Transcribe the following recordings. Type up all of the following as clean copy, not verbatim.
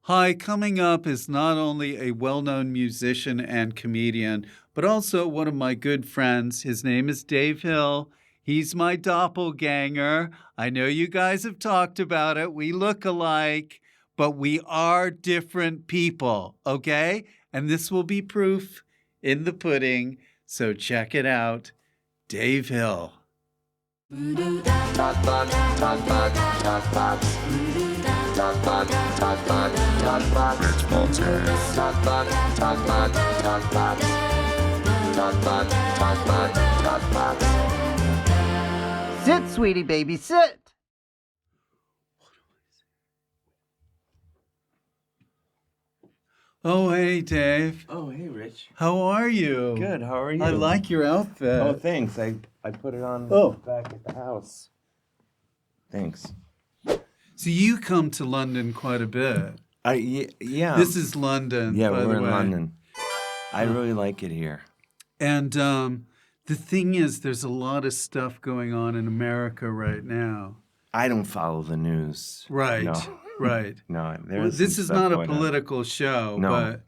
Hi, coming up is not only a well-known musician and comedian, but also one of my good friends. His name is Dave Hill. He's my doppelganger. I know you guys have talked about it. We look alike, but we are different people, okay? And this will be proof in the pudding, so check it out. Dave Hill. Rich Fulcher. Sit, sweetie baby, sit. Oh, hey, Dave. Oh, hey, Rich. How are you? Good. How are you? I like your outfit. Oh, thanks. I put it on back at the house. Thanks. So you come to London quite a bit. Yeah. This is London, Yeah, by we're the in way. London. I really like it here. And the thing is, there's a lot of stuff going on in America right now. I don't follow the news. Right, No. right. No, Well, this is not a political show, No. but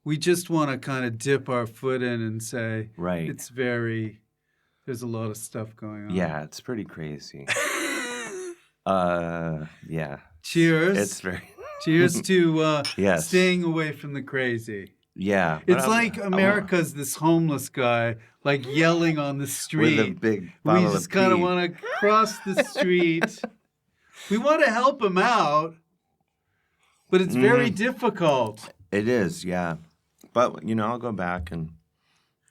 we just want to kind of dip our foot in and say, Right. there's a lot of stuff going on. Yeah, it's pretty crazy. Yeah. Cheers. It's very... Cheers to Yes. staying away from the crazy. Yeah. but It's like America's this homeless guy, like yelling on the street. With a big We bottle of just kind of pee. want to cross the street. We want to help him out, but it's very difficult. It is, yeah. But, I'll go back and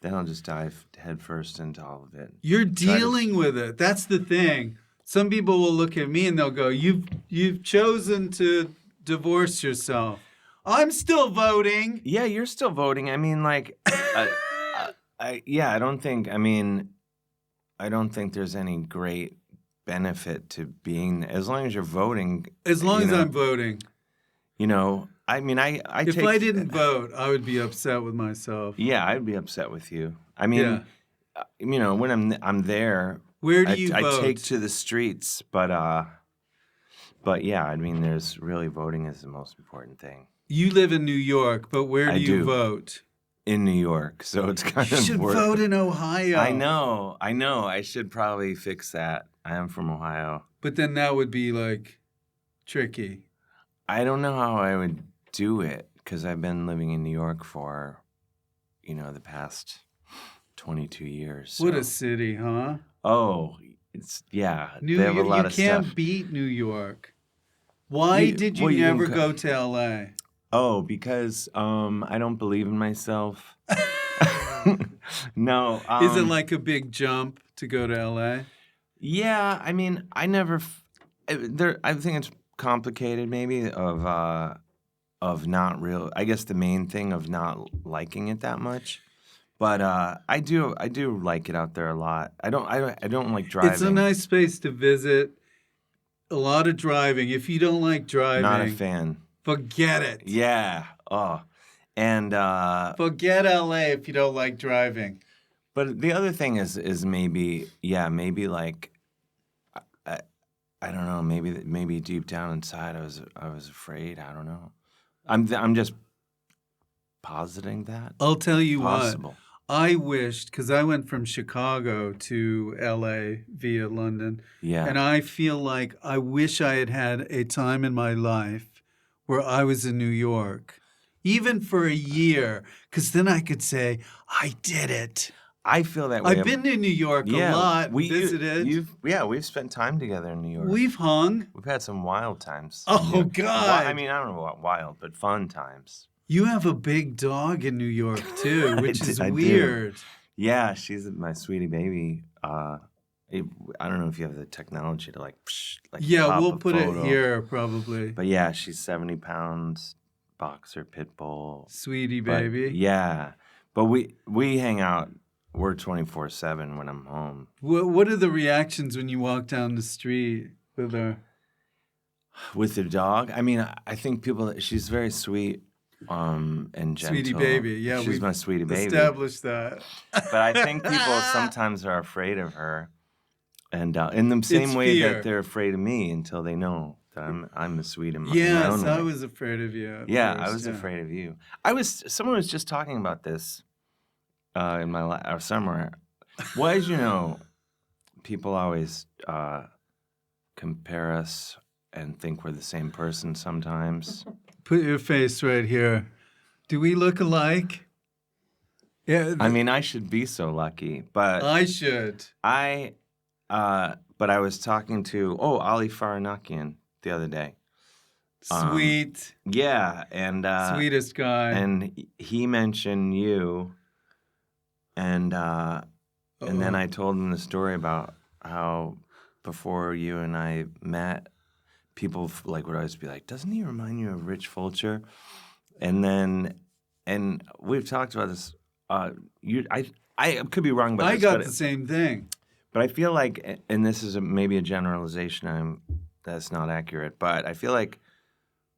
then I'll just dive headfirst into all of it. You're dealing with it. That's the thing. Some people will look at me and they'll go, "You've chosen to divorce yourself." I'm still voting. Yeah, you're still voting. I mean, like, I don't think there's any great benefit to being, as long as you're voting. As long as I'm voting. I If I didn't vote, I would be upset with myself. Yeah, I'd be upset with you. I mean, when I'm there. Where do you vote? I take to the streets, but yeah, I mean, voting is the most important thing. You live in New York, but where do you vote? In New York, so it's kind of... You should vote in Ohio. I know. I should probably fix that. I am from Ohio. But then that would be, like, tricky. I don't know how I would do it, because I've been living in New York for, the past 22 years. So. What a city, huh? Oh, they have a lot of stuff. You can't beat New York. Why did you never go to L.A.? Oh, because I don't believe in myself. No. Is it like a big jump to go to L.A.? Yeah, I mean, I think it's complicated, maybe, of not real. I guess the main thing of not liking it that much. But I do like it out there a lot. I don't like driving. It's a nice space to visit. A lot of driving. If you don't like driving, not a fan. Forget it. Yeah. Oh, and forget LA if you don't like driving. But the other thing is maybe like I don't know. Maybe deep down inside I was afraid. I don't know. I'm just positing that. I'll tell you possible. What. I wished, because I went from Chicago to L.A. via London, and I feel like I wish I had had a time in my life where I was in New York, even for a year, because then I could say, I did it. I feel that way. I've been to New York a lot, visited. We've spent time together in New York. We've hung. We've had some wild times. Oh, God. I mean, I don't know about wild, but fun times. You have a big dog in New York, too, which is weird. Yeah, she's my sweetie baby. I don't know if you have the technology to like yeah, we'll put it here probably. But yeah, she's 70 pounds, boxer, pit bull. Sweetie baby. Yeah. But we hang out. We're 24/7 when I'm home. What are the reactions when you walk down the street with her? With the dog? I mean, I think she's very sweet. And gentle. Sweetie baby, yeah. She's my sweetie baby. Established that. But I think people sometimes are afraid of her. And in the same way fear. that they're afraid of me until they know. that I'm sweet in my Yes, own I way. was afraid of you at Yeah, I first, was yeah. afraid of you. Someone was just talking about this in my or somewhere. Why did you know people always compare us and think we're the same person sometimes? Put your face right here. Do we look alike? Yeah, I mean, I should be so lucky, but I should. but I was talking to Ali Faranakian the other day. Sweet, Yeah, and sweetest guy. and he mentioned you, and then I told him the story about how before you and I met, people like would always be like, "Doesn't he remind you of Rich Fulcher?" And we've talked about this. I could be wrong about I this, got the same thing. but I feel like, and this is maybe a generalization that's not accurate, but I feel like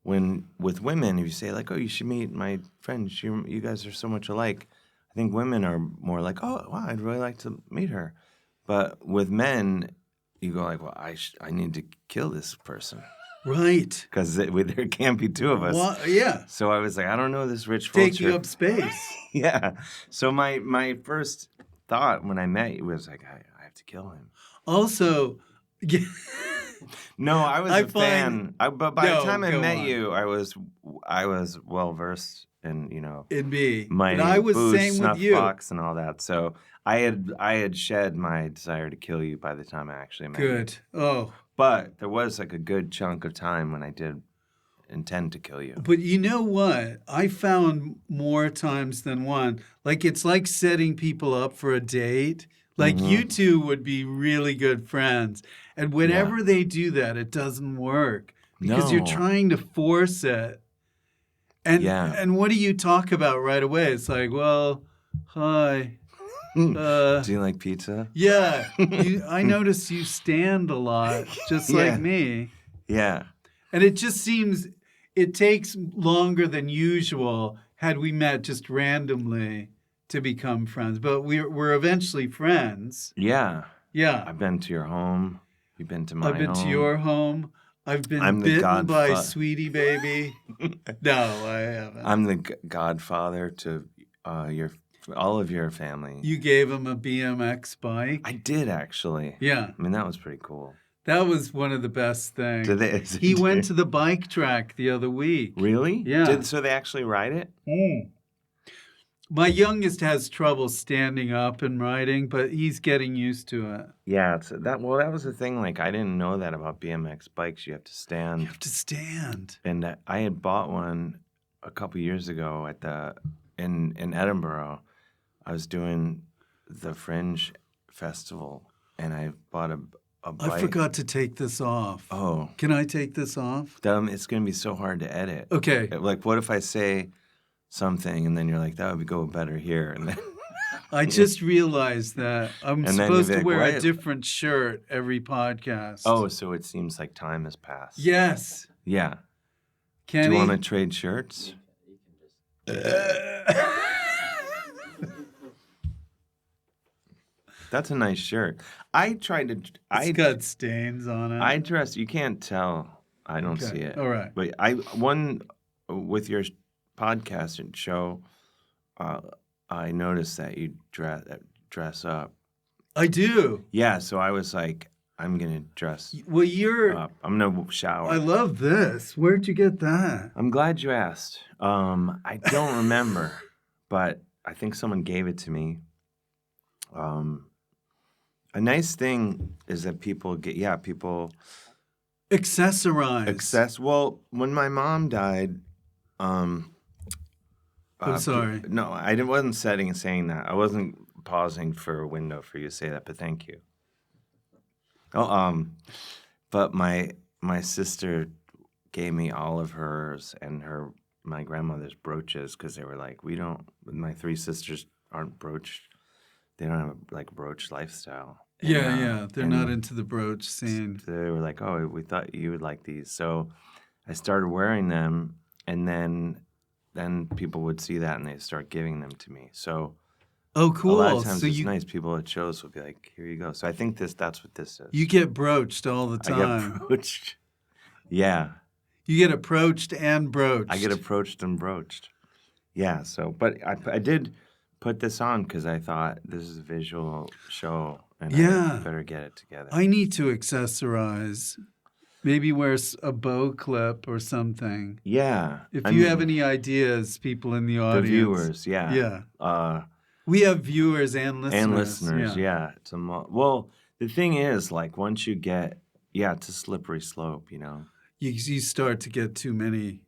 with women, if you say like, "Oh, you should meet my friend. You guys are so much alike," I think women are more like, "Oh, wow, I'd really like to meet her." But with men, you go like, "Well, I need to kill this person Right. because there can't be two of us." Yeah. So I was like, "I don't know this Rich Fulcher." Taking up space. Yeah. So my first thought when I met you was like, I have to kill him. Also, No, I was a fan. But by the No, time I go met on. you, I was well versed in in me. my And I was booze, same with snuff you. box and all that. So I had shed my desire to kill you by the time I actually met you. Good. Oh. But there was like a good chunk of time when I did intend to kill you. But you know what? I found more times than one. Like it's like setting people up for a date. Like you two would be really good friends. And whenever they do that, it doesn't work. Because you're No. trying to force it. And what do you talk about right away? It's like, well, hi. Do you like pizza? Yeah. I notice you stand a lot, just like me. Yeah. And it just seems it takes longer than usual had we met just randomly to become friends. But we're eventually friends. Yeah. Yeah. I've been to your home. You've been to my home. I've been to your home. I've been I'm the bitten by godfather. Sweetie Baby. No, I haven't. I'm the godfather to all of your family. You gave him a BMX bike? I did actually. Yeah. I mean, that was pretty cool. That was one of the best things. Did He went to the bike track the other week. Really? Yeah. So they actually ride it? My youngest has trouble standing up and riding, but he's getting used to it. Yeah, that was the thing. Like, I didn't know that about BMX bikes. You have to stand. You have to stand. And I had bought one a couple years ago in Edinburgh. I was doing the Fringe Festival, and I bought a bike. I forgot to take this off. Oh. Can I take this off? It's going to be so hard to edit. Okay. Like, what if I say something, and then you're like, that would go better here, and then... I just realized that I'm And then supposed you'd be to like, wear a "What?" different shirt every podcast. Oh, so it seems like time has passed. Yes. Yeah. Kenny? Do you want to trade shirts? That's a nice shirt. It's got stains on it. I dress. You can't tell. I don't see it. All right. But with your podcast and show, I noticed that you dress up. I do. Yeah. So I was like, I'm gonna dress Well, you're. up. I'm gonna shower. I love this. Where'd you get that? I'm glad you asked. I don't remember, but I think someone gave it to me. A nice thing is that people Accessorize. Well, when my mom died, I'm sorry. No, wasn't saying that. I wasn't pausing for a window for you to say that, but thank you. Oh, but my sister gave me all of hers and my grandmother's brooches because they were like, my three sisters aren't broached. They don't have a brooch lifestyle. Yeah. They're not into the brooch scene. They were like, oh, we thought you would like these. So I started wearing them, and then people would see that and they'd start giving them to me. So Oh, cool. a lot of times So it's nice. People at shows will be like, here you go. So I think that's what this is. You get broached all the I time. get broached. Yeah. You get approached and broached. I get approached and broached. Yeah, so, but I did put this on because I thought this is a visual show and I better get it together. I need to accessorize. Maybe wear a bow clip or something. Yeah. If you have any ideas, people in the audience. The viewers, yeah. Yeah. We have viewers and listeners. And listeners, yeah. It's well, the thing is, like, once you get, it's a slippery slope, you know. You start to get too many.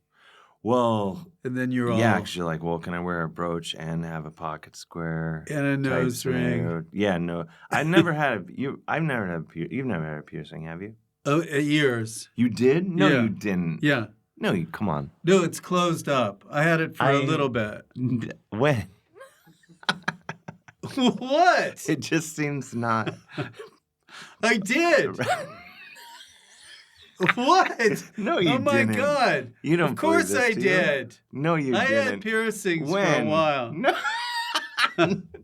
Well, and then you're all... Yeah, because you're like, well, can I wear a brooch and have a pocket square? And a nose ring. Yeah, no. I've never had you've never had a piercing, have you? Oh, ears. You did? No, you didn't. Yeah. No, come on. No, it's closed up. I had it for a little bit. When? What? It just seems not. I did. What? No, you didn't. Oh, my God. You don't. Of course I did. No, you didn't. I had piercings for a while. No.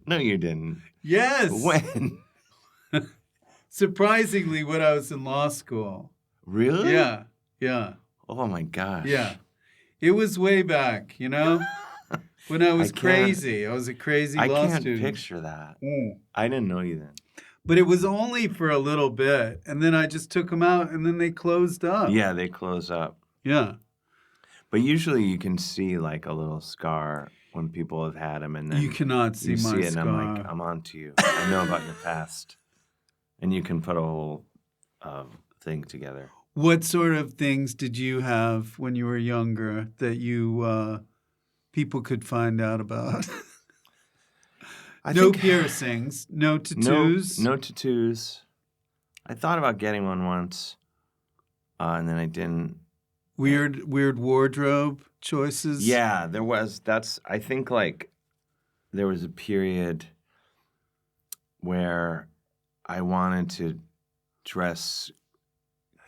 No, you didn't. Yes. When? Surprisingly, when I was in law school. Really? Yeah. Oh, my gosh. Yeah. It was way back, you know? When I was crazy. I was a crazy law student. I can't picture that. I didn't know you then. But it was only for a little bit. And then I just took them out and then they closed up. Yeah, they close up. Yeah. But usually you can see like a little scar when people have had them. And then you cannot see my see it scar. And I'm like, I'm on to you. I know about your past. And you can put a whole thing together. What sort of things did you have when you were younger that you people could find out about? No piercings, no tattoos. No tattoos. I thought about getting one once, and then I didn't. Weird wardrobe choices. Yeah, there was. I think like there was a period where I wanted to dress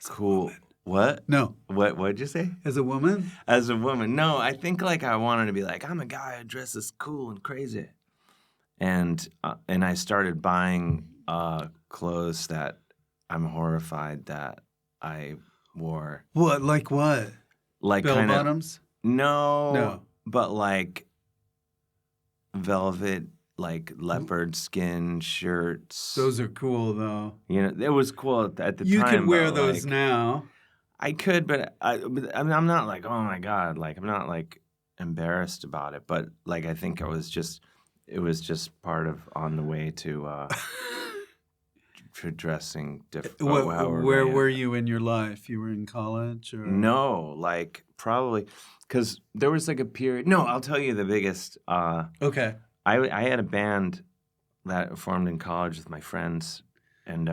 cool. What? No. What'd you say? As a woman? As a woman. No, I think like I wanted to be like, I'm a guy who dresses cool and crazy. And I started buying clothes that I'm horrified that I wore. What? Like what? Like bell bottoms? No. But like velvet, like leopard skin shirts. Those are cool though. You know, it was cool at the time. You can wear those now. I could, but I'm not like, oh my God, like I'm not like embarrassed about it. But like I think it was just part of on the way to dressing different. Where were you in your life? You were in college or no? Like probably because there was like a period. No, I'll tell you the biggest. Okay. I had a band that formed in college with my friends, and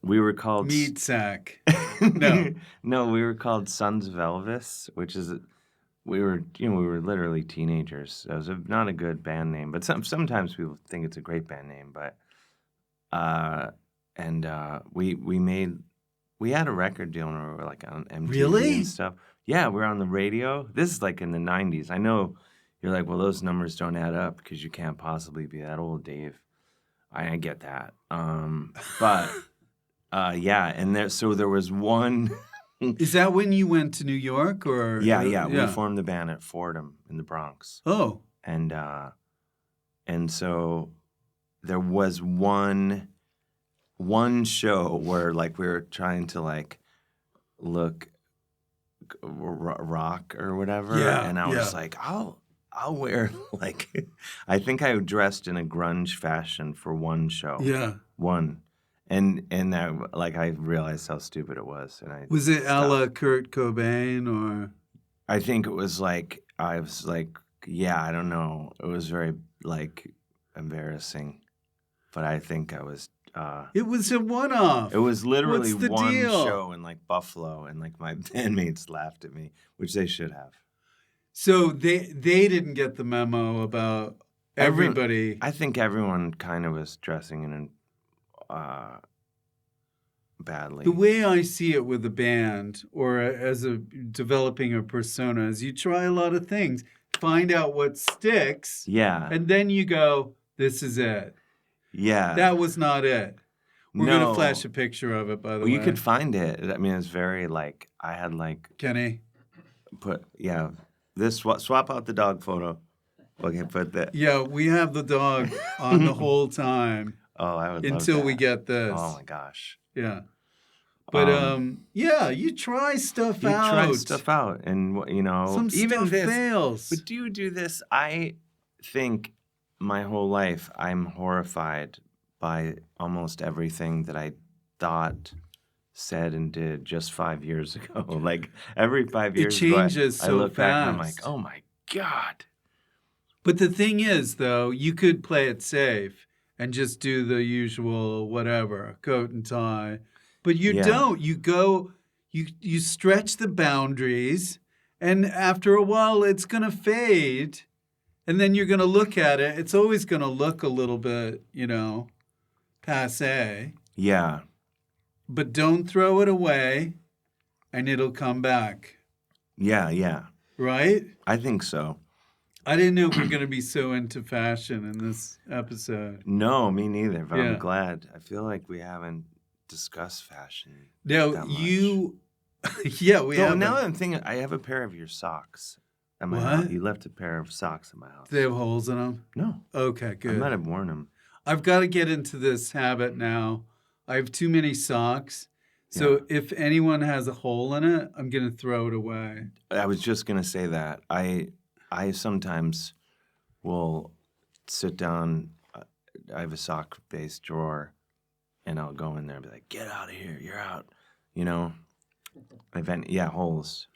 we were called Meat Sack. No, no, we were called Sons of Elvis, which is we were literally teenagers. So it was not a good band name, but sometimes people think it's a great band name. But we had a record deal and we were like on MTV and stuff. Yeah, we were on the radio. This is like in the 90s. I know you're like, well, those numbers don't add up because you can't possibly be that old, Dave. I get that. But yeah, and there was one. Is that when you went to New York or? Yeah. We formed the band at Fordham in the Bronx. Oh. And so there was one show where like we were trying to like look rock or whatever. Yeah. And I was like, I'll wear like I think I dressed in a grunge fashion for one show. Yeah. One. And that, like, I realized how stupid it was. And was it a la Kurt Cobain or? I think it was like, I was like, yeah, I don't know. It was very, like, embarrassing. But I think I was. It was a one-off. It was literally What's the one deal? show in, like, Buffalo. And, like, my bandmates laughed at me, which they should have. So they didn't get the memo about everybody. I think everyone kind of was dressing in badly. The way I see it with a band or as developing a persona is you try a lot of things, find out what sticks, yeah, and then you go, this is it. Yeah. That was not it. We're going to No. flash a picture of it, by the Well, way. you could find it. I mean, it's very like I had like Kenny? this swap out the dog photo. Okay, put that. Yeah, we have the dog on the whole time Oh, I would love until we that. get this. Oh my gosh. Yeah. But yeah, you try stuff out. You try stuff out, and you know, Some even stuff this fails. But do you do this? I think my whole life I'm horrified by almost everything that I thought, said, and did just 5 years ago. Like every 5 years It changes ago, I so look back and I'm like, fast. oh my God. But the thing is, though, you could play it safe and just do the usual whatever, coat and tie. But you don't. You go, you stretch the boundaries, and after a while, it's going to fade. And then you're going to look at it. It's always going to look a little bit, passé. Yeah. But don't throw it away, and it'll come back. Yeah. Right? I think so. I didn't know we were going to be so into fashion in this episode. No, me neither, but Yeah. I'm glad. I feel like we haven't discussed fashion. No, that much. yeah, we have. Now that I'm thinking, I have a pair of your socks at my house. You left a pair of socks at my house. They have holes in them? No. Okay, good. I might have worn them. I've got to get into this habit now. I have too many socks. So if anyone has a hole in it, I'm going to throw it away. I was just going to say that. I sometimes will sit down. I have a sock-based drawer, and I'll go in there and be like, get out of here. You're out. Holes.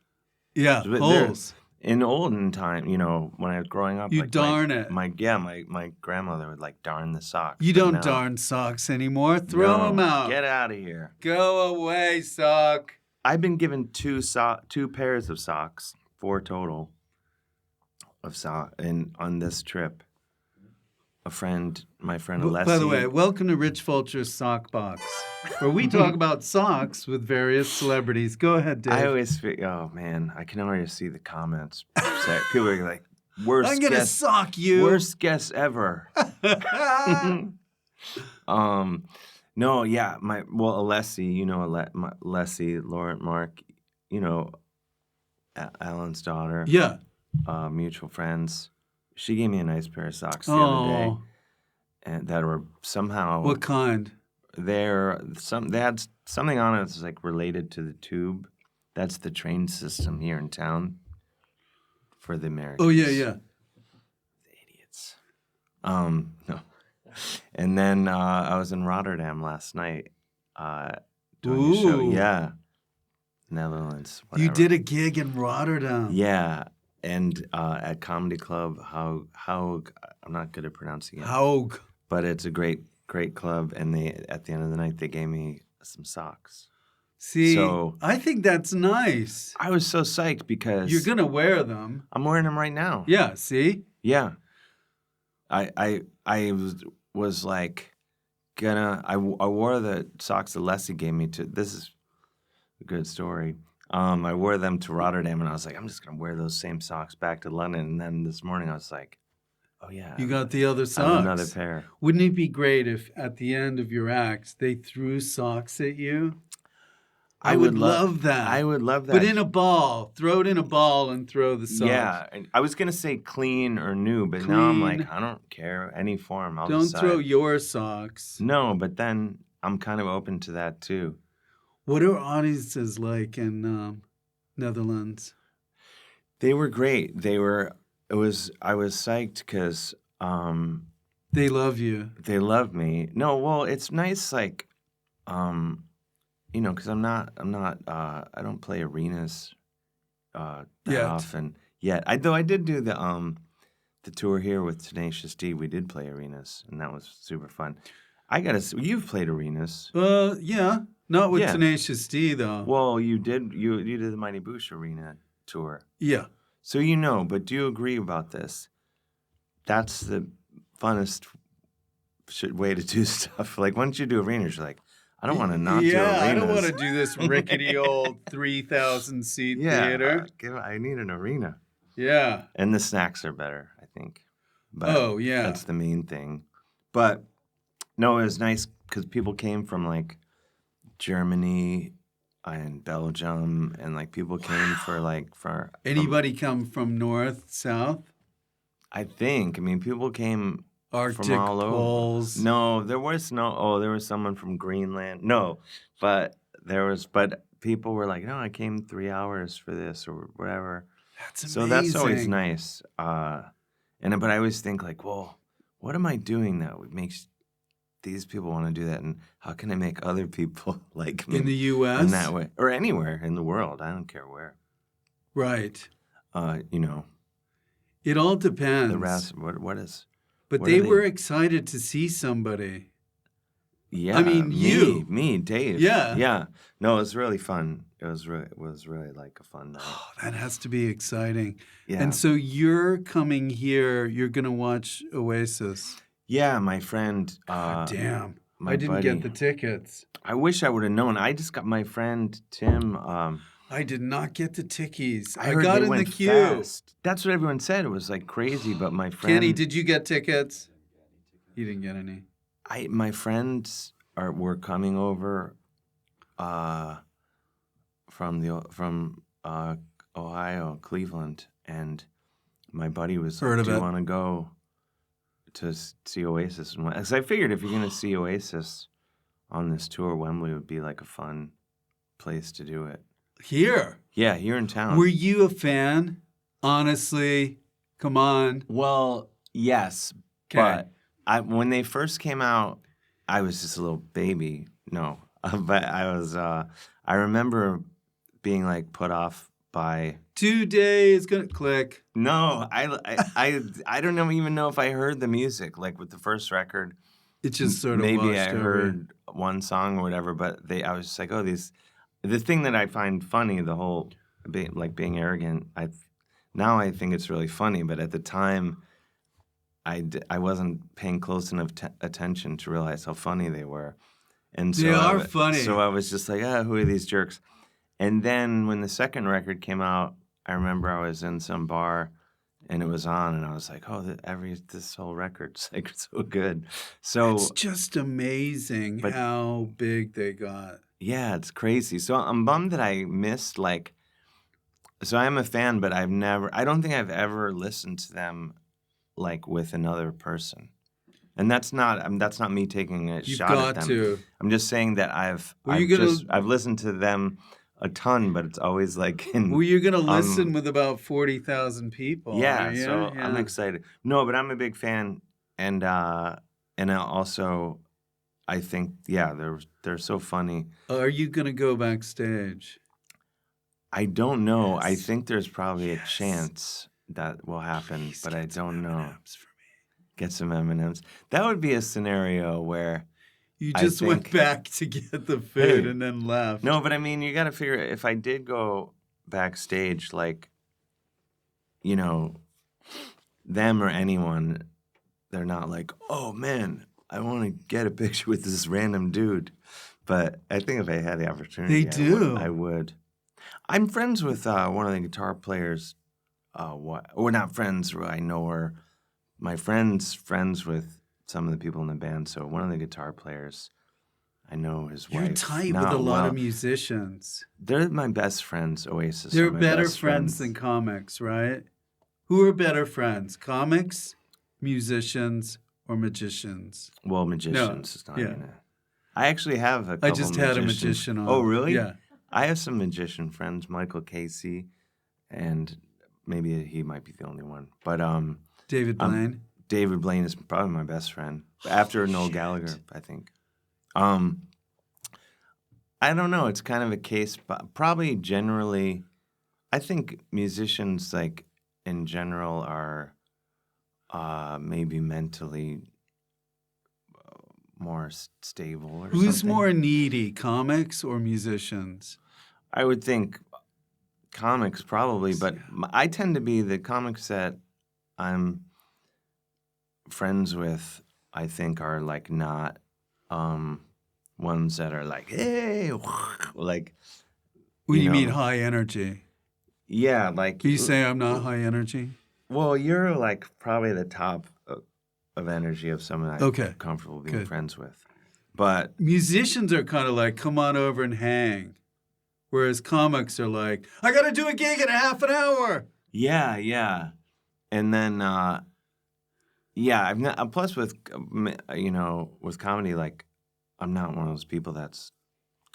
Yeah, But holes. In olden time, when I was growing up, You like darn it. My grandmother would like darn the socks. You but don't now- darn socks anymore. Throw them out. Get out of here. Go away, sock. I've been given two pairs of socks, 4 total of socks, and on this trip, my friend Alessi. By the way, welcome to Rich Fulcher's Sock Box, where we talk about socks with various celebrities. Go ahead, Dave. I always feel, oh man, I can already see the comments. People are like, worst I'm gonna guess, sock you. worst guess ever. No, yeah, Alessi, Alessi, Laurent Mark, Alan's daughter. Yeah. Mutual friends. She gave me a nice pair of socks the other day, and that were somehow. What kind? They had something on it that's like related to the tube. That's the train system here in town for the Americans. Oh yeah. Idiots. No. And then I was in Rotterdam last night doing a show. Yeah. Netherlands. Whatever. You did a gig in Rotterdam. Yeah. And at Comedy Club, Haug, I'm not good at pronouncing it. Haug. But it's a great club. And at the end of the night, they gave me some socks. See, I think that's nice. I was so psyched because you're gonna wear them. I'm wearing them right now. Yeah. See. Yeah. I was like I wore the socks that Leslie gave me to. This is a good story. I wore them to Rotterdam, and I was like, I'm just gonna wear those same socks back to London. And then this morning, I was like, oh yeah, you got the other I socks. have another pair. Wouldn't it be great if at the end of your act they threw socks at you? I would love that. I would love that. But in a ball. Throw it in a ball and throw the socks. Yeah. And I was going to say clean or new, but now I'm like, I don't care. Any form, I'll Don't decide. throw your socks. No, but then I'm kind of open to that too. What are audiences like in Netherlands? They were great. I was psyched because they love you. They love me. No, well, it's nice, like, because I'm not. I don't play arenas that often yet. Though I did do the tour here with Tenacious D. We did play arenas, and that was super fun. You've played arenas. Yeah, not with Tenacious D though. Well, you did. You did the Mighty Boosh Arena tour. Yeah. So but do you agree about this? That's the funnest way to do stuff. Like once you do arenas, you're like, I don't want to not do arenas. I don't want to do this rickety old 3,000 seat theater. I need an arena. Yeah. And the snacks are better, I think. But that's the main thing. But no, it was nice because people came from like Germany and Belgium, and like people came for Anybody come from north, south? I think. I mean, people came from Arctic all over. poles. No, there was no. Oh, there was someone from Greenland. No, but people were like, no, I came 3 hours for this or whatever. That's amazing. So that's always nice. But I always think like, well, what am I doing that makes these people want to do that, and how can I make other people like me in the U.S. in that way, or anywhere in the world? I don't care where. Right. You know, it all depends. the rest. What is? But what they are were excited to see somebody. Yeah, I mean, me, Dave. Yeah. No, it was really fun. It was really like a fun night. Oh, that has to be exciting. Yeah. And so you're coming here. You're gonna watch Oasis. Yeah, my friend. God damn! My I didn't buddy. get the tickets. I wish I would have known. I just got my friend Tim. I did not get the tickies. I heard got they in went the queue. fast. That's what everyone said. It was like crazy, but my friend. Kenny, did you get tickets? You didn't get any. My friends were coming over from Ohio, Cleveland, and my buddy was like, "Do you want to go to see Oasis?" And because I figured if you're going to see Oasis on this tour, Wembley would be like a fun place to do it. Here? Yeah, here in town. Were you a fan? Honestly, come on. Well, yes, but when they first came out, I was just a little baby. No, but I was. I remember being like put off by 2 days. Gonna click. No, I don't even know if I heard the music like with the first record. It just sort of maybe I over. heard one song or whatever, but I was just like, oh, these. The thing that I find funny, the whole being arrogant. Now I think it's really funny, but at the time, I wasn't paying close enough attention to realize how funny they were. And so they are funny. So I was just like, who are these jerks? And then when the second record came out, I remember I was in some bar and it was on, and I was like, oh, this whole record's like so good. So it's just amazing how big they got. Yeah, it's crazy. So I'm bummed that I missed so I'm a fan, but I don't think I've ever listened to them like with another person. And that's not me taking a shot at them. To. I'm just saying that I've listened to them a ton, but it's always like in. Well, you're gonna listen with about 40,000 people. Yeah, so I'm excited. No, but I'm a big fan, and also, I think they're so funny. Are you gonna go backstage? I don't know. Yes. I think there's probably a chance that will happen, but I don't know. Get some M&Ms. That would be a scenario where you just went back to get the food and then left. No, but I mean, you got to figure if I did go backstage, like, them or anyone, they're not like, oh man, I want to get a picture with this random dude. But I think if I had the opportunity, I would. I'm friends with one of the guitar players. We're not friends. I know her. My friend's friends with some of the people in the band. So one of the guitar players, I know his wife. You're tight with a lot of musicians. They're my best friends, Oasis. They're better friends than comics, right? Who are better friends, comics, musicians, or magicians? Well, magicians is not gonna. I actually have a couple. I just had a magician on. Oh, really? Yeah. I have some magician friends, Michael Casey, and maybe he might be the only one. But David Blaine. David Blaine is probably my best friend after Noel Gallagher, I think. I don't know. It's kind of a case, but probably generally, I think musicians like in general are maybe mentally more stable or something. Who's more needy, comics or musicians? I would think comics probably, but I tend to be the comics that I'm friends with, I think are like not ones that are like, hey, like. What do you mean high energy? Yeah, like. Can you say I'm not high energy? Well, you're like probably the top of energy of someone I'm comfortable being friends with. But Musicians are kind of like, come on over and hang. Whereas comics are like, I got to do a gig in a half an hour. yeah. And then, I've not, plus with, with comedy, like, I'm not one of those people that's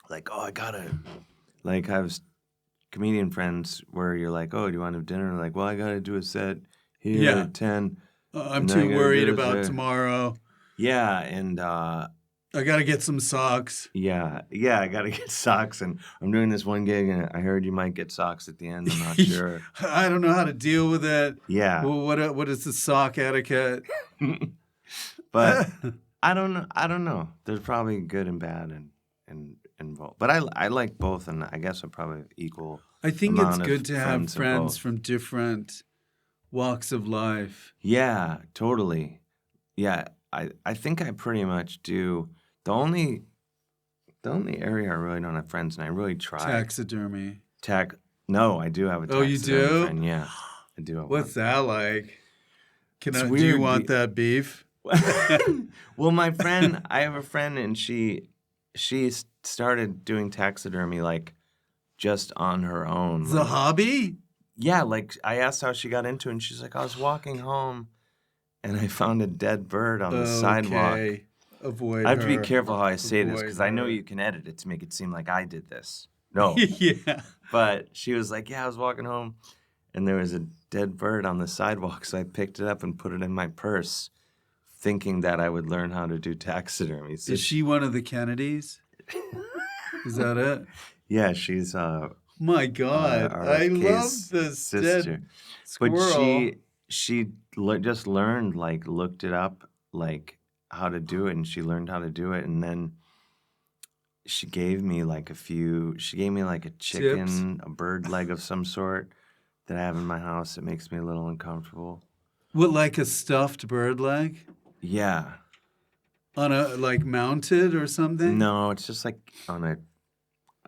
like, oh, I gotta, like, I have comedian friends where you're like, oh, do you want to have dinner? Like, well, I gotta do a set here Yeah. at 10. I'm and then I too gotta worried do about this. tomorrow. Yeah, and, I got to get some socks. yeah, I gotta get socks, and I'm doing this one gig, and I heard you might get socks at the end. I'm not sure. I don't know how to deal with it. Yeah, Well, what is the sock etiquette? but I don't know. There's probably good and bad and involved, but I like both, and I guess I'm probably equal. I think it's amount of good to have friends in friends both. from different walks of life. Yeah, totally. Yeah, I think I pretty much do. The only area I really don't have friends, and I really tried. Taxidermy. No, I do have a Oh, you taxidermy do? friend. Yeah, I do have What's that like? It's Do you weird. want that beef? Well, I have a friend, and she started doing taxidermy like just on her own. It's a hobby? Yeah, like I asked how she got into it, and she's like, I was walking home, and I found a dead bird on the sidewalk. Okay. Avoid I have to be her. careful how I say this Avoid because I know her. you can edit it to make it seem like I did this. No, Yeah. but she was like, yeah, I was walking home, and there was a dead bird on the sidewalk, so I picked it up and put it in my purse, thinking that I would learn how to do taxidermy. So Is she one of the Kennedys? Is that it? Yeah, she's My God, I love RFK's this sister. dead But squirrel. she just learned, like, looked it up, like, how to do it, and she learned how to do it, and then she gave me, like, a chicken, a bird leg of some sort that I have in my house. It makes me a little uncomfortable. What, like a stuffed bird leg? Yeah. On a, like, mounted or something? No, it's just, like,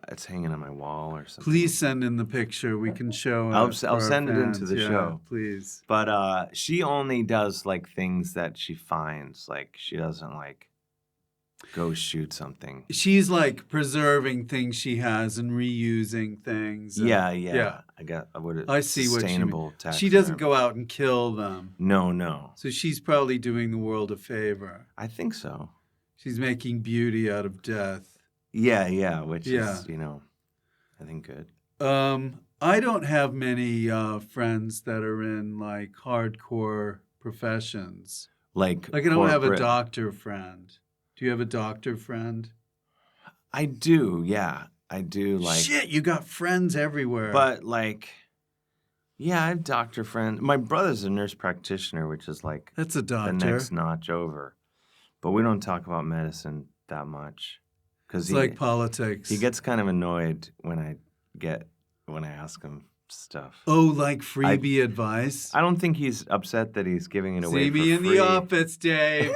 it's hanging on my wall or something. Please send in the picture. We can show it. I'll for our send it into fans. the Yeah, show. please. But she only does like things that she finds. Like she doesn't like go shoot something. She's like preserving things she has and reusing things. And, Yeah. I see what you sustainable mean. taxidermy. She doesn't go out and kill them. No. So she's probably doing the world a favor. I think so. She's making beauty out of death. Yeah, which is, I think good. I don't have many friends that are in like hardcore professions. Like I don't have a corporate. doctor friend. Do you have a doctor friend? I do, yeah. I do like Shit, you got friends everywhere. But like yeah, I have doctor friends. My brother's a nurse practitioner, which is like that's a doctor. the next notch over. But we don't talk about medicine that much. It's like politics. He gets kind of annoyed when I ask him stuff. Oh, like freebie advice? I don't think he's upset that he's giving it away See for me in free. the office, Dave.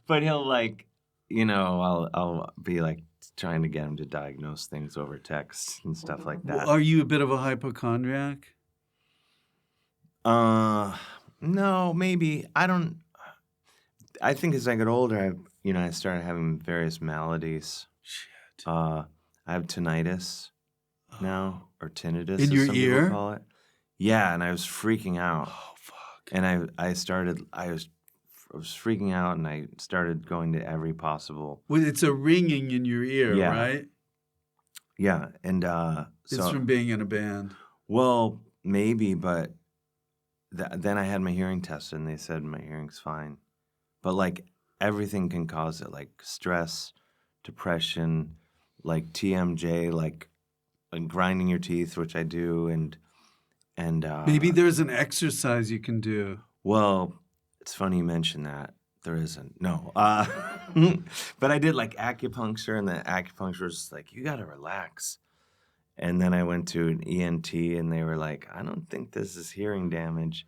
But he'll like, I'll be like trying to get him to diagnose things over text and stuff like that. Are you a bit of a hypochondriac? No, maybe. I think as I get older, I started having various maladies. Shit. I have tinnitus now, or tinnitus, in as your some ear? people call it. Yeah, and I was freaking out. Oh, fuck. And I was freaking out, and I started going to every possible. Well, it's a ringing in your ear, Yeah. right? Yeah, and It's from being in a band. well, maybe, but then I had my hearing tested, and they said my hearing's fine. But like everything can cause it, like stress, depression, like TMJ, like grinding your teeth, which I do, and Maybe there's an exercise you can do. well, it's funny you mention that. There isn't. No. But I did like acupuncture, and the acupuncture was like, you got to relax. And then I went to an ENT, and they were like, I don't think this is hearing damage.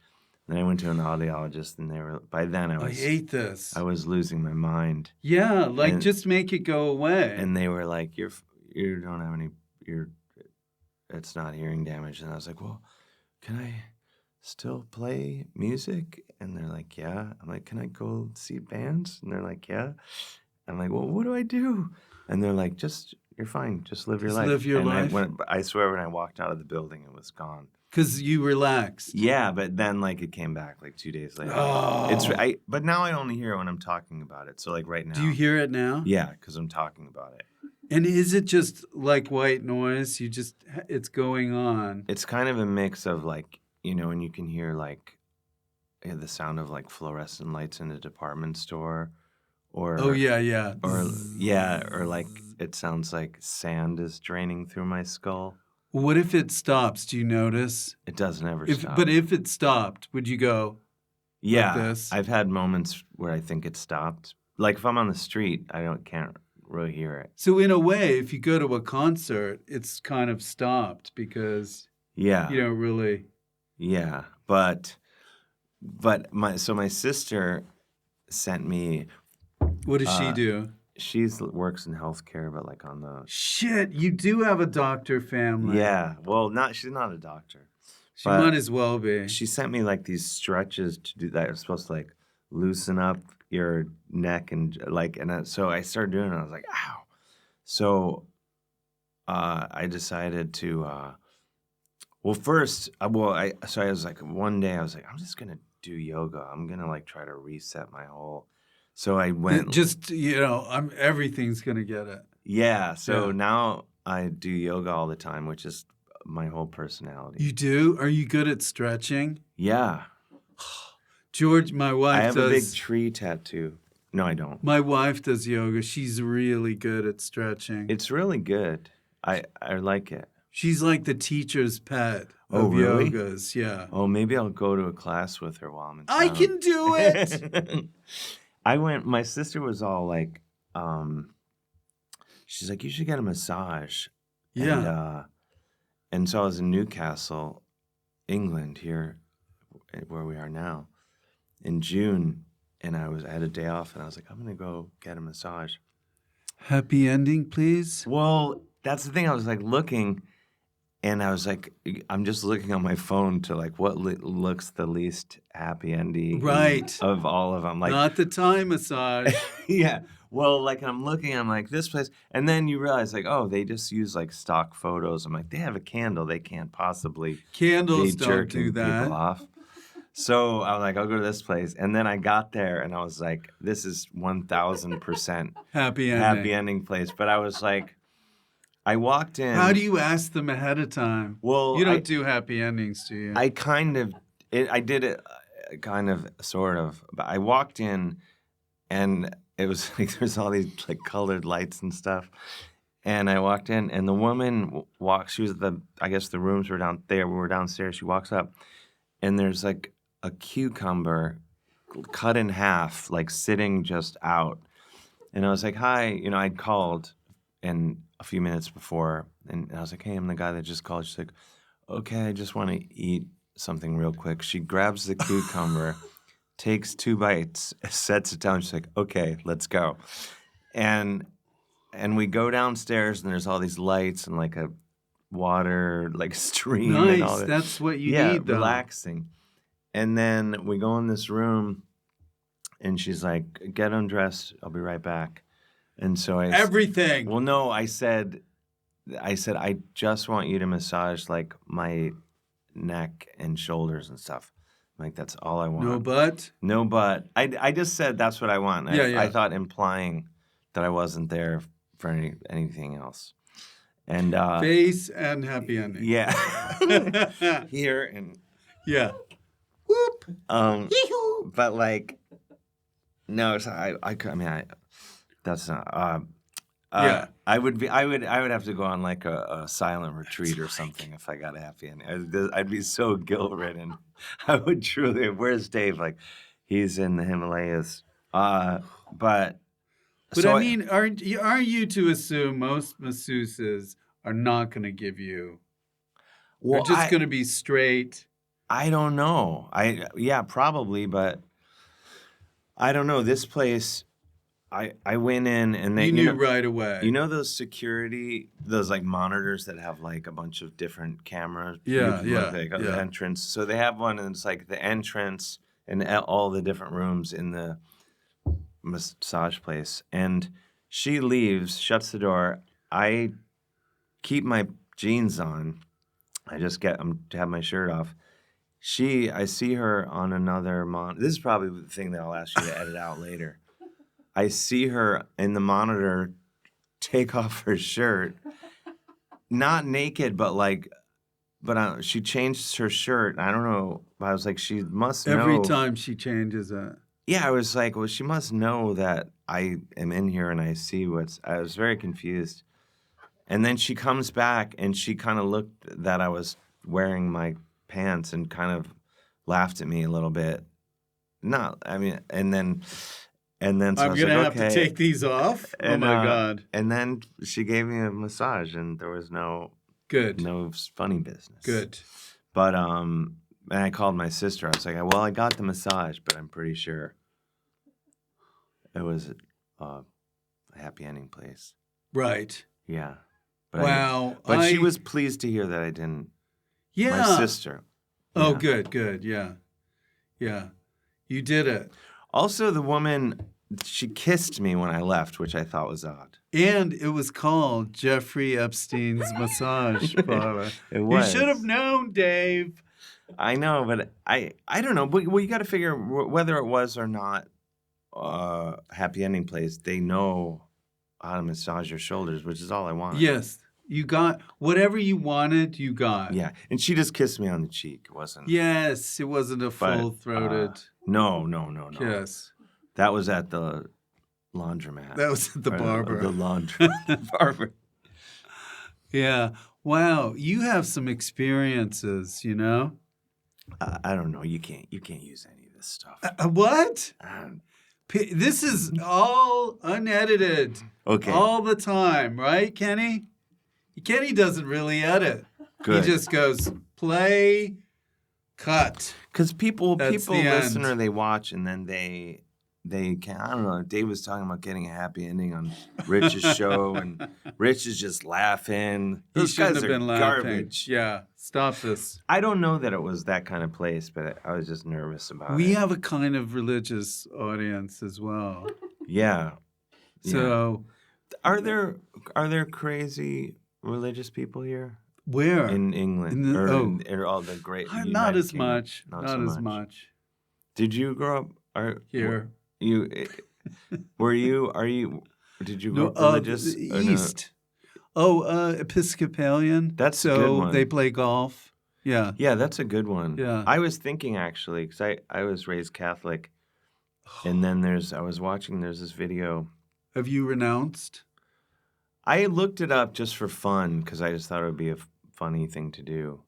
Then I went to an audiologist, and by then I hate this. I was losing my mind. Yeah, like just make it go away. And they were like, you don't have any, it's not hearing damage. And I was like, well, can I still play music? And they're like, yeah. I'm like, can I go see bands? And they're like, yeah. I'm like, well, what do I do? And they're like, you're fine. Just live your Just life. live your and life. I swear when I walked out of the building, it was gone. Because you relaxed. Yeah, but then like it came back like 2 days later. Oh. But now I only hear it when I'm talking about it. So like right now. Do you hear it now? Yeah, because I'm talking about it. And is it just like white noise? It's going on. It's kind of a mix of like, and you can hear like the sound of like fluorescent lights in a department store. Oh, yeah. Or like it sounds like sand is draining through my skull. What if it stops? Do you notice? It doesn't ever stop. But if it stopped, would you go like this? I've had moments where I think it stopped. Like if I'm on the street, can't really hear it. So in a way, if you go to a concert, it's kind of stopped because you don't really. Yeah, but my sister sent me. What does she do? She works in healthcare, but like on the. Shit, you do have a doctor family. Yeah, well, she's not a doctor. She might as well be. She sent me like these stretches to do that are supposed to like loosen up your neck and like, so I started doing it. I was like, ow. So I decided to. First, I was like, one day I was like, I'm just gonna do yoga. I'm gonna like try to reset my whole. So I went. Everything's gonna get it. Yeah. So now I do yoga all the time, which is my whole personality. You do? Are you good at stretching? Yeah. George, my wife does. I have a big tree tattoo. No, I don't. My wife does yoga. She's really good at stretching. It's really good. I like it. She's like the teacher's pet of really? yogas. Yeah. Oh, maybe I'll go to a class with her while I'm in town. I can do it. My sister was all like, she's like, you should get a massage. Yeah. And so I was in Newcastle, England, here where we are now, in June, and I had a day off, and I was like, I'm going to go get a massage. Happy ending, please? Well, that's the thing. I was like looking, and I was like, I'm just looking on my phone to like what looks the least happy ending of all of them. Like, not the Thai massage. Yeah. Well, like I'm looking, I'm like, this place. And then you realize like, oh, they just use like stock photos. I'm like, they have a candle. They can't possibly Candles be don't jerking do that. people off. So I was like, I'll go to this place. And then I got there and I was like, this is 1000% happy ending place. But I was like, I walked in. How do you ask them ahead of time? Well, you don't do happy endings, do you? I did it kind of, sort of. But I walked in and it was like there's all these like colored lights and stuff. And I walked in and the woman she was I guess the rooms were down there. We were downstairs. She walks up and there's like a cucumber cut in half, like sitting just out. And I was like, hi, I'd called and a few minutes before and I was like, hey, I'm the guy that just called. She's like, okay, I just want to eat something real quick. She grabs the cucumber, takes 2 bites, sets it down. She's like, okay, let's go. And we go downstairs and there's all these lights and like a water like stream. Nice. And all that. That's what you need, though. Relaxing. And then we go in this room and she's like, get undressed. I'll be right back. And so everything. Well, no, I said, I just want you to massage like my neck and shoulders and stuff. Like, that's all I want. No butt? No butt. I just said that's what I want. Yeah. I thought implying that I wasn't there for anything else. And face and happy ending. Yeah. Here and yeah. Whoop. But like, no, that's not. Yeah. I would have to go on like a silent retreat or something if I got a happy ending. I'd be so guilt-ridden. I would truly. Where's Dave? Like, he's in the Himalayas. But I mean, are you to assume most masseuses are not going to give you? They're just going to be straight. I don't know. Probably, but I don't know. This place. I went in and they knew right away. You know those those like monitors that have like a bunch of different cameras? Yeah. The entrance. So they have one and it's like the entrance and all the different rooms in the massage place, and she leaves, shuts the door. I keep my jeans on. I just have my shirt off. I see her on another monitor. This is probably the thing that I'll ask you to edit out later. I see her in the monitor take off her shirt, not naked, but she changed her shirt. I don't know. I was like, she must know. Every time she changes it. Yeah, I was like, well, she must know that I am in here and I see I was very confused. And then she comes back and she kind of looked that I was wearing my pants and kind of laughed at me a little bit. And then so I'm I was going to like, have okay. to take these off? And, oh, my God. And then she gave me a massage and there was no funny business. Good. But, and I called my sister. I was like, well, I got the massage, but I'm pretty sure it was a happy ending place. Right. Yeah. But wow. She was pleased to hear that I didn't. Yeah. My sister. Oh, Yeah. good. Yeah. Yeah. You did it. Also, the woman, she kissed me when I left, which I thought was odd. And it was called Jeffrey Epstein's massage parlor. It was. You should have known, Dave. I know, but I don't know. Well, you got to figure whether it was or not happy ending place. They know how to massage your shoulders, which is all I want. Yes. You got whatever you wanted, you got. Yeah. And she just kissed me on the cheek. It wasn't. Yes. It wasn't a full-throated No. kiss. That was at the laundromat. That was at the barber. The laundromat. Barber. Yeah. Wow. You have some experiences, you know? I don't know. You can't use any of this stuff. What? This is all unedited. Okay. All the time, right, Kenny? Kenny doesn't really edit. Good. He just goes, play, cut. Because people listen end. or they watch and then they can. I don't know. Dave was talking about getting a happy ending on Rich's show, and Rich is just laughing. Those guys are garbage. Yeah, stop this. I don't know that it was that kind of place, but I was just nervous about it. We have a kind of religious audience as well. Yeah. So, are there crazy religious people here? Where? In England. Or all the great. Not as much. Not as much. Did you grow up here? Are you? Did you grow up religious? East. Episcopalian. That's a good one. They play golf. Yeah. Yeah, that's a good one. Yeah. I was thinking actually, because I was raised Catholic, and then there's this video. Have you renounced? I looked it up just for fun because I just thought it would be a funny thing to do.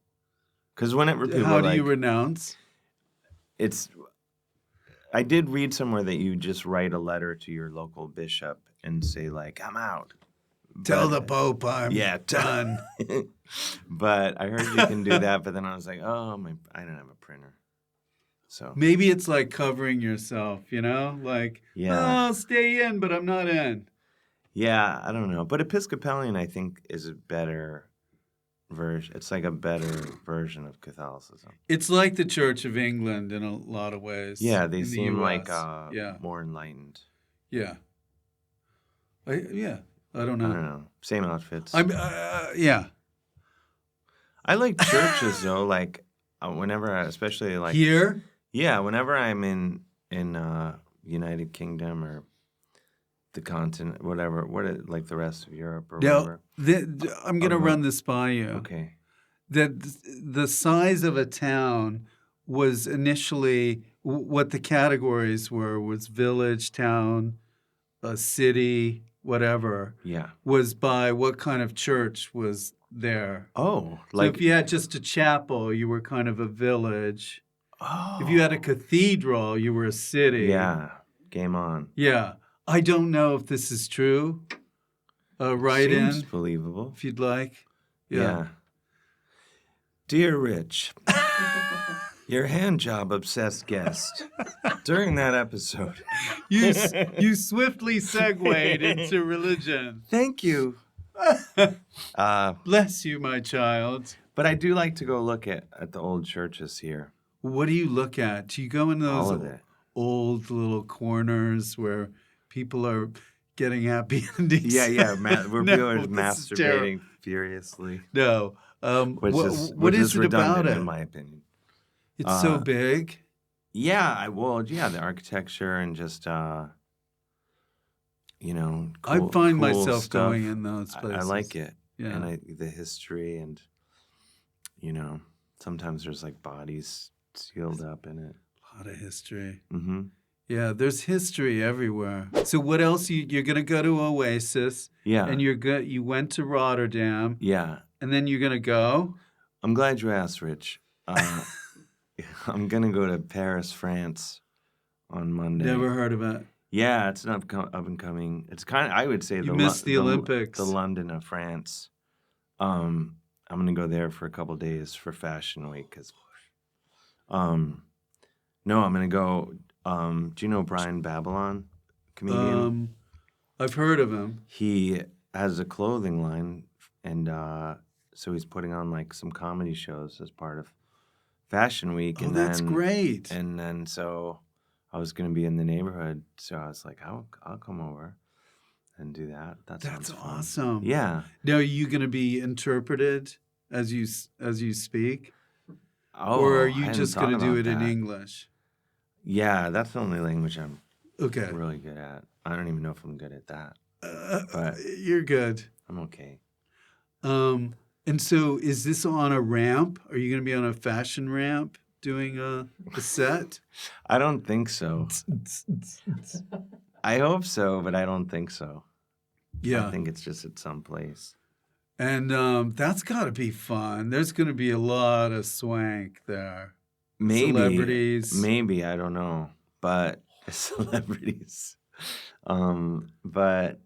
Because whenever people How do you renounce? I did read somewhere that you just write a letter to your local bishop and say like, I'm out. Tell the Pope I'm done. But I heard you can do that. But then I was like, I don't have a printer. So maybe it's like covering yourself, you know? Like, I'll stay in, but I'm not in. Yeah, I don't know. But Episcopalian, I think, is a better version. It's like a better version of Catholicism. It's like the Church of England in a lot of ways. Yeah, they seem like yeah. more enlightened. Yeah. I don't know. I don't know. Same outfits. Yeah. I like churches though. Like whenever, especially like here. Yeah, whenever I'm in United Kingdom or the continent, whatever, like the rest of Europe or whatever. I'm going to run this by you. Okay. That the size of a town was initially what the categories was village, town, a city, whatever. Yeah. Was by what kind of church was there. Oh. So if you had just a chapel, you were kind of a village. Oh. If you had a cathedral, you were a city. Yeah. Game on. Yeah. I don't know if this is true. Seems believable. If you'd like. Yeah. Dear Rich, your hand job obsessed guest. During that episode, you swiftly segued into religion. Thank you. Bless you, my child. But I do like to go look at the old churches here. What do you look at? Do you go in those All of it. old little corners where people are getting happy endings. Yeah. We're No, people this is terrible. masturbating furiously, No. What is it about redundant it? in my opinion. It's so big. Yeah, the architecture and just I cool find cool myself stuff. going in those I places. like it, Yeah. and the history, and sometimes there's like bodies sealed up in it. A lot of history. Mm-hmm. Yeah, there's history everywhere. So what else? You're going to go to Oasis. Yeah. And you went to Rotterdam. Yeah. And then you're going to go? I'm glad you asked, Rich. I'm gonna go to Paris, France, on Monday. Never heard of it. Yeah, it's an up and coming. It's kind of, I would say, You missed the Olympics. the London of France. I'm gonna go there for a couple days for Fashion Week. No, I'm gonna go. Do you know Brian Babylon, comedian? I've heard of him. He has a clothing line, and so he's putting on like some comedy shows as part of Fashion Week. Oh, that's great. And then so I was going to be in the neighborhood, so I was like, I'll come over and do that. That's awesome. Yeah. Now, are you going to be interpreted as you speak? Oh, or are you just going to do it in English? Yeah, that's the only language I'm okay. really good at. I don't even know if I'm good at that. But you're good. I'm okay. And so is this on a ramp? Are you going to be on a fashion ramp doing a set? I don't think so. I hope so, but I don't think so. Yeah. I think it's just at some place. And that's got to be fun. There's going to be a lot of swank there. Maybe. Celebrities. Maybe, I don't know. But celebrities. But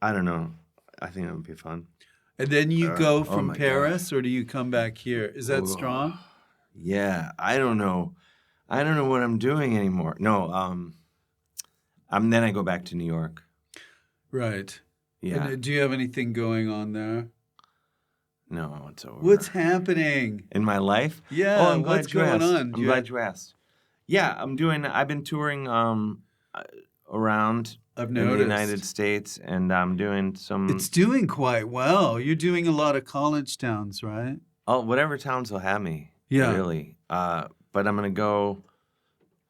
I don't know. I think it would be fun. And then you go from Paris, or do you come back here? Is that strong? Yeah, I don't know. I don't know what I'm doing anymore. No, then I go back to New York. Right. Yeah. And do you have anything going on there? No, it's over. What's happening in my life? Yeah, oh, I'm glad what's you going asked. on? I'm glad you asked. Yeah, I've been touring around in the United States, and I'm doing some. It's doing quite well. You're doing a lot of college towns, right? Oh, whatever towns will have me. Yeah. Really. But I'm gonna go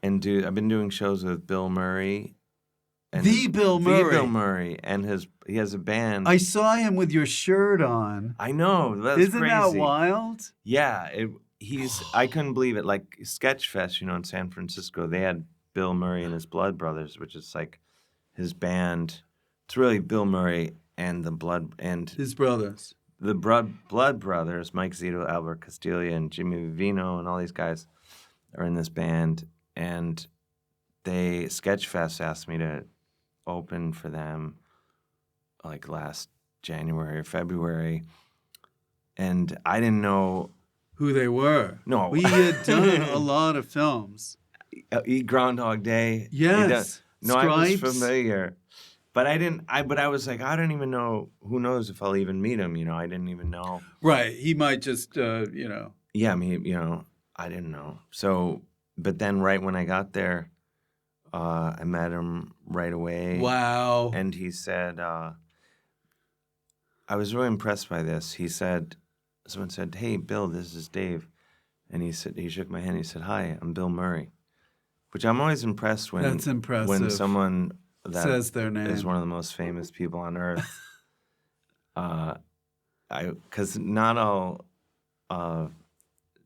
and I've been doing shows with Bill Murray. Bill Murray, and he has a band. I saw him with your shirt on. I know, that's Isn't crazy. that wild? Yeah, I couldn't believe it. Like Sketchfest, in San Francisco, they had Bill Murray and his Blood Brothers, which is like his band. It's really Bill Murray and his brothers. The Blood Brothers, Mike Zito, Albert Castiglia, and Jimmy Vivino, and all these guys are in this band. And Sketchfest asked me to open for them like last January or February. And I didn't know who they were. No. We had done a lot of films. Eat Groundhog Day. Yes. No, Stripes. I was familiar. But I was like, I don't even know. Who knows if I'll even meet him? I didn't even know. Right. He might just, Yeah, I mean, I didn't know. So, but then right when I got there, I met him right away. Wow. And he said, I was really impressed by this. Someone said, "Hey, Bill, this is Dave." And he shook my hand. He said, "Hi, I'm Bill Murray," which I'm always impressed when. That's impressive. When someone that says their name is one of the most famous people on earth. Because not all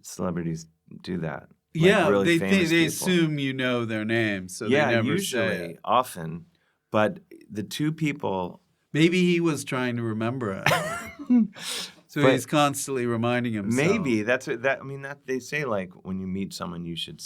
celebrities do that. Yeah, really they assume you know their name, so they never usually, say it. Often. But the two people. Maybe he was trying to remember it. So he's constantly reminding himself. Maybe that they say, like, when you meet someone, you should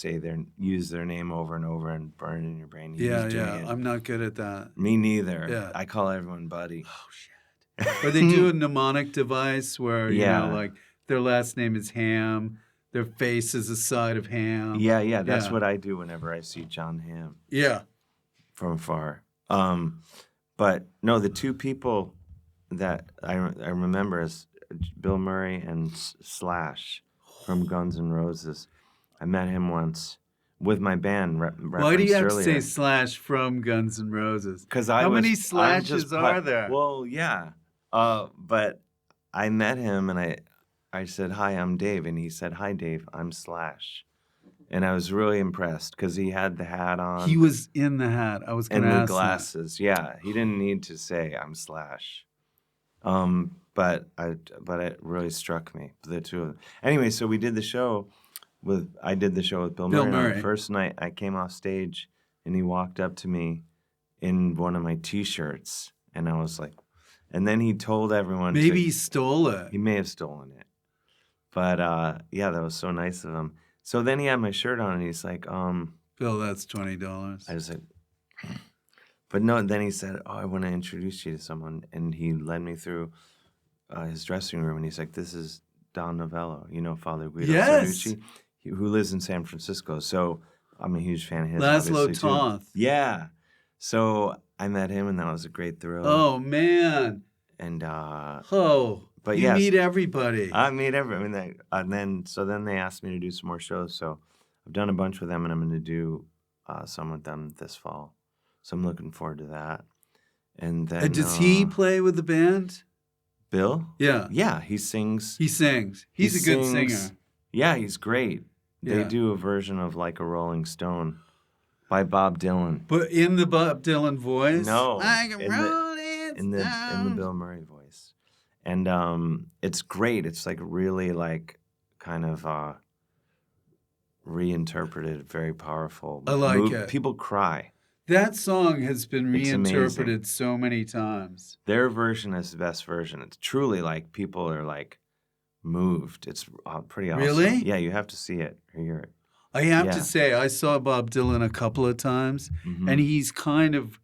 use their name over and over and burn it in your brain. Yeah. I'm not good at that. Me neither. Yeah. I call everyone buddy. Oh shit. Or they do a mnemonic device where like their last name is Ham, their face is a side of ham. Yeah. That's what I do whenever I see John Hamm. Yeah. From afar. But no, the two people that I remember is Bill Murray and Slash from Guns N' Roses. I met him once. with my band Why do you referenced have to say earlier. Slash from Guns N' Roses? Because How many Slashes are there? Well, yeah. But I met him and I said, "Hi, I'm Dave," and he said, "Hi, Dave, I'm Slash." And I was really impressed because he had the hat on. He was in the hat. I was going to and the ask glasses. Yeah, he didn't need to say I'm Slash. But it really struck me, the two of them. Anyway, so we did the show I did the show with Bill Murray. On the first night, I came off stage, and he walked up to me in one of my T-shirts, and I was like, and then he told everyone. Maybe he stole it. He may have stolen it, but yeah, that was so nice of him. So then he had my shirt on, and he's like, Bill, that's $20. I was like, but no. Then he said, "Oh, I want to introduce you to someone," and he led me through his dressing room, and he's like, "This is Don Novello, Father Guido Sarducci, who lives in San Francisco." So I'm a huge fan of his. Laszlo Toth. Yeah. So I met him, and that was a great thrill. Oh man. And but you meet everybody. I meet everybody. And then they asked me to do some more shows. So I've done a bunch with them, and I'm going to do some with them this fall. So I'm looking forward to that. And then does he play with the band? Bill? Yeah. Yeah, he sings. He sings. He's a good singer. Yeah, he's great. Yeah. They do a version of Like a Rolling Stone by Bob Dylan. But in the Bob Dylan voice? No. Like a Rolling in the Bill Murray voice. And it's great. It's like really like kind of reinterpreted, very powerful. I like it. People cry. That song has been reinterpreted so many times. Their version is the best version. It's truly like people are like moved. It's pretty awesome. Really? Yeah, you have to see it or hear it. I have to say, I saw Bob Dylan a couple of times, and he's kind of,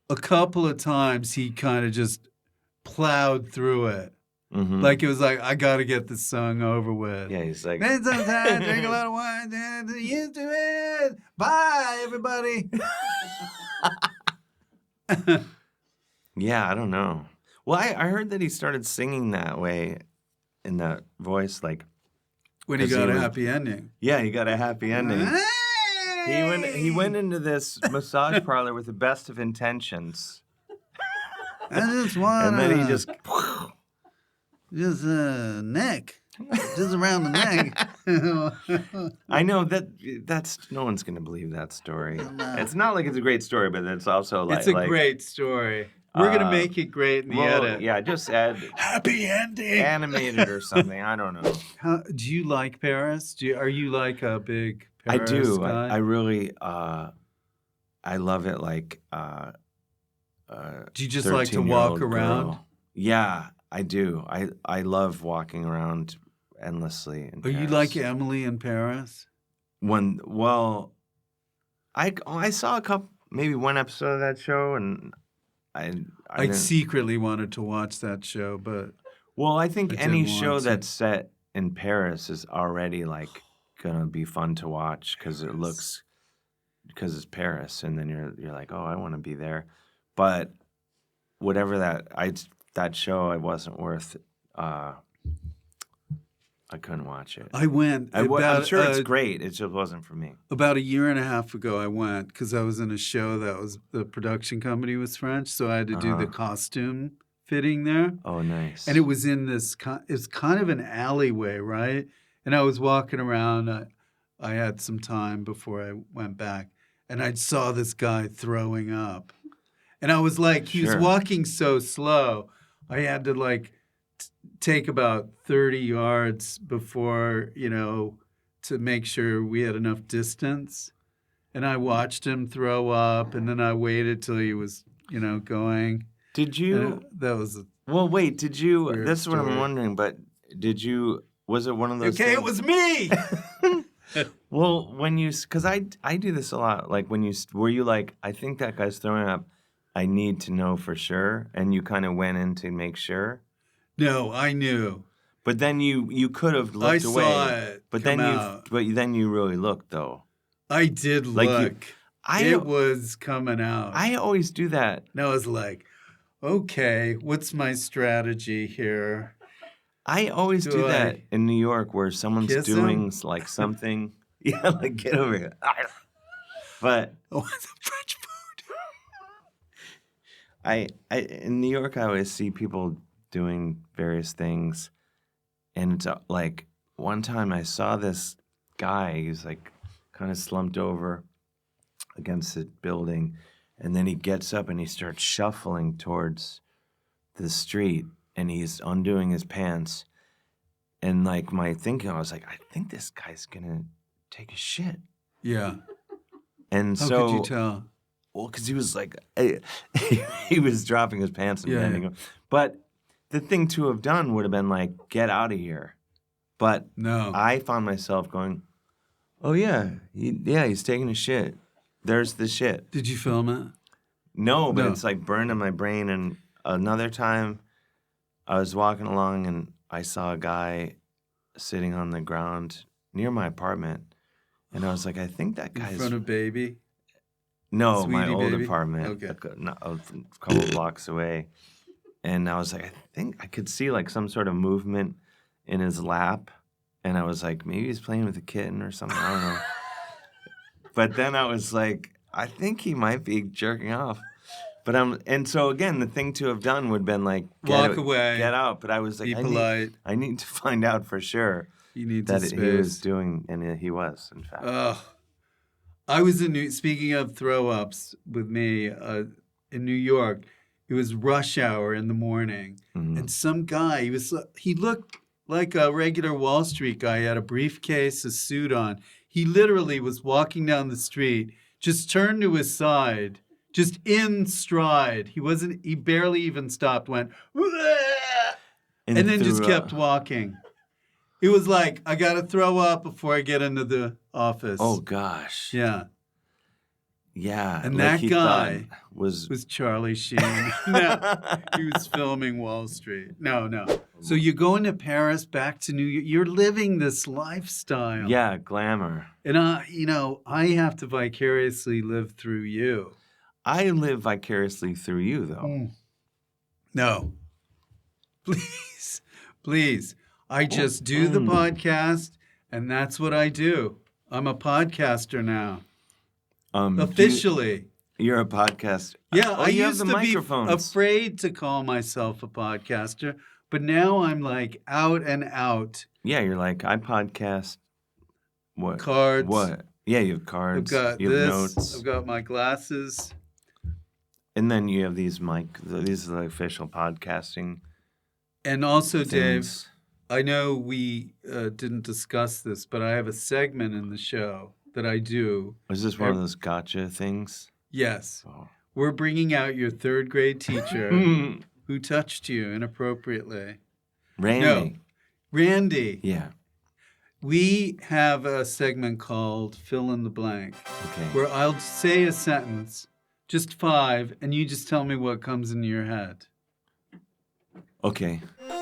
a couple of times he kind of just plowed through it. Like it was like, I got to get this song over with. Yeah, he's like, sometimes drink a lot of wine, used to it. Bye, everybody. Yeah, I don't know. Well, I heard that he started singing that way in that voice, like when he got a happy ending. Yeah, he got a happy ending. Hey! He went into this massage parlor with the best of intentions. I just want and then he just neck. Just around the neck. I know that's no one's gonna believe that story. It's not like it's a great story, but it's also like it's a great story. We're gonna make it great in the edit. Yeah, just add happy ending, animated or something. I don't know. Do you like Paris? Are you like a big Paris I do. guy? I really I love it. Like do you just like to walk around? Girl. Yeah, I do. I love walking around endlessly in Paris. You like Emily in Paris? I saw maybe one episode of that show, and I secretly wanted to watch that show, but I think any show that's set in Paris is already like gonna be fun to watch because it's Paris, and then you're like, oh, I want to be there, but whatever that show, I wasn't worth. I couldn't watch it. I went. I'm sure it's great. It just wasn't for me. About a year and a half ago, I went because I was in a show the production company was French, so I had to do the costume fitting there. Oh, nice. And it was in this. It's kind of an alleyway, right? And I was walking around. I had some time before I went back, and I saw this guy throwing up, and I was like, he was walking so slow. I had to like take about 30 yards before, to make sure we had enough distance. And I watched him throw up, and then I waited till he was, going. Did you? That was wait, did you? That's story. What I'm wondering, but did you? Was it one of those things? It was me! Well, because I do this a lot. Like were you like, I think that guy's throwing up, I need to know for sure, and you kind of went in to make sure? No, I knew. But then you could have looked away. I saw it. But then you really looked though. I did look. It was coming out. I always do that. And I was like, okay, what's my strategy here? I always do that in New York where someone's doing like something. Yeah, like get over here. But Oh, the French food. I in New York, I always see people doing various things, and it's like one time I saw this guy. He was like kind of slumped over against the building, and then he gets up and he starts shuffling towards the street, and he's undoing his pants. And like my thinking, I was like, I think this guy's gonna take a shit. Yeah. And How so, could you tell? well, because he was like, he was dropping his pants and Yeah, bending. yeah. But the thing to have done would have been like, get out of here. But No. I found myself going, oh yeah, he's taking a shit. There's the shit. Did you film it? No, but No. it's like burned in my brain. And another time, I was walking along and I saw a guy sitting on the ground near my apartment, and I was like, I think that In guy's front of baby? no, my Sweetie old baby? apartment, Okay. a couple blocks away, and I was like, I think I could see like some sort of movement in his lap, and I was like, maybe he's playing with a kitten or something. I don't know. But then I was like, I think he might be jerking off. But and so again, the thing to have done would have been like, Walk away. get out. But I was like, Be polite. I need to find out for sure You need that to he was space. doing, and he was, in fact. Ugh. I was speaking of throw-ups with me, in New York. It was rush hour in the morning. Mhm. And some guy, he looked like a regular Wall Street guy. He had a briefcase, a suit on. He literally was walking down the street, just turned to his side, just in stride. He barely even stopped, went, and then just threw kept up. walking. It was like, I got to throw up before I get into the office. Oh gosh. Yeah. Yeah. And like that he guy thought was was Charlie Sheen. No, he was filming Wall Street. No. So you're going to Paris, back to New York. You're living this lifestyle. yeah, glamour. And I have to vicariously live through you. I live vicariously through you, though. No. Please. I just do the podcast, and that's what I do. I'm a podcaster now. Officially. You're a podcast. Yeah, Oh, I you have used the to be microphones. afraid to call myself a podcaster, but now I'm like out and out. Yeah, you're like, I podcast. What? Cards. What? Yeah, you have I've cards. got you have this. notes. I've got my glasses. And then you have these these are the official podcasting And also, Dave, things. I know we didn't discuss this, but I have a segment in the show that I do. Is this one of those gotcha things? Yes. Oh. We're bringing out your third grade teacher who touched you inappropriately. Randy. No, Randy. Yeah. We have a segment called Fill in the Blank, Okay. where I'll say a sentence, just 5, and you just tell me what comes into your head. Okay.